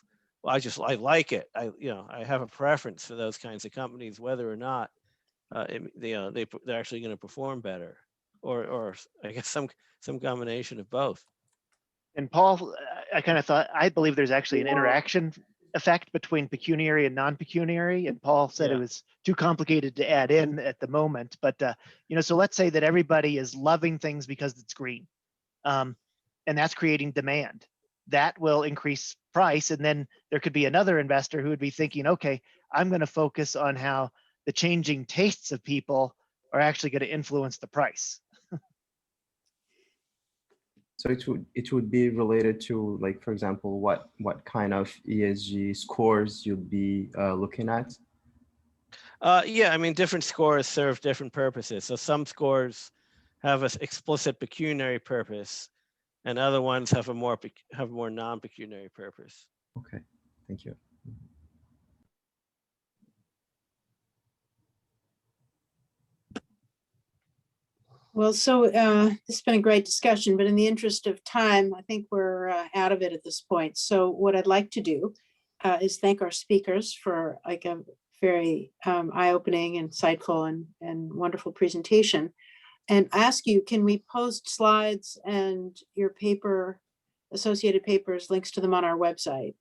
well, I like it. I have a preference for those kinds of companies, whether or not they're actually going to perform better, or I guess some combination of both. And Paul, I believe there's actually an interaction effect between pecuniary and non-pecuniary. And Paul said it was too complicated to add in at the moment. But so let's say that everybody is loving things because it's green, and that's creating demand. That will increase price. And then there could be another investor who would be thinking, okay, I'm going to focus on how the changing tastes of people are actually going to influence the price. So it would be related to, like, for example, what kind of ESG scores you'd be looking at? I mean, different scores serve different purposes. So some scores have an explicit pecuniary purpose, and other ones have a more non-pecuniary purpose. Okay, thank you. Well, so it's been a great discussion, but in the interest of time, I think we're out of it at this point. So what I'd like to do is thank our speakers for like a very eye-opening, insightful, and wonderful presentation, and ask you, can we post slides and your paper, associated papers, links to them on our website?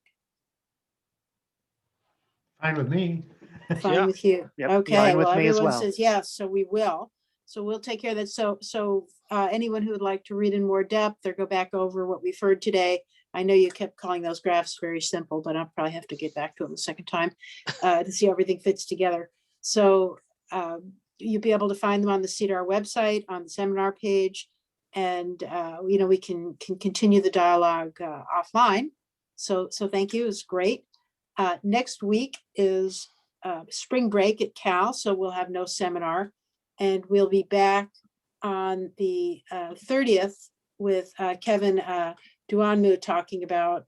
Fine with me. Fine with you? Yep, Okay, fine with well, me as everyone well. says yes, so we will. So we'll take care of that. So anyone who would like to read in more depth or go back over what we've heard today, I know you kept calling those graphs very simple, but I'll probably have to get back to them a second time to see how everything fits together. So you'll be able to find them on the CDR website, on the seminar page, and we can continue the dialogue offline. So thank you, it's great. Next week is spring break at Cal, so we'll have no seminar. And we'll be back on the 30th with Kevin Duanmu talking about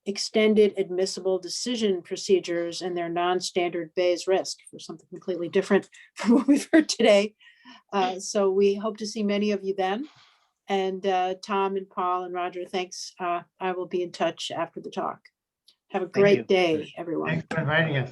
extended admissible decision procedures and their non-standard Bayes risk, for something completely different from what we've heard today. So we hope to see many of you then. And Tom and Paul and Roger, thanks. I will be in touch after the talk. Have a great day, everyone. Thanks for inviting us.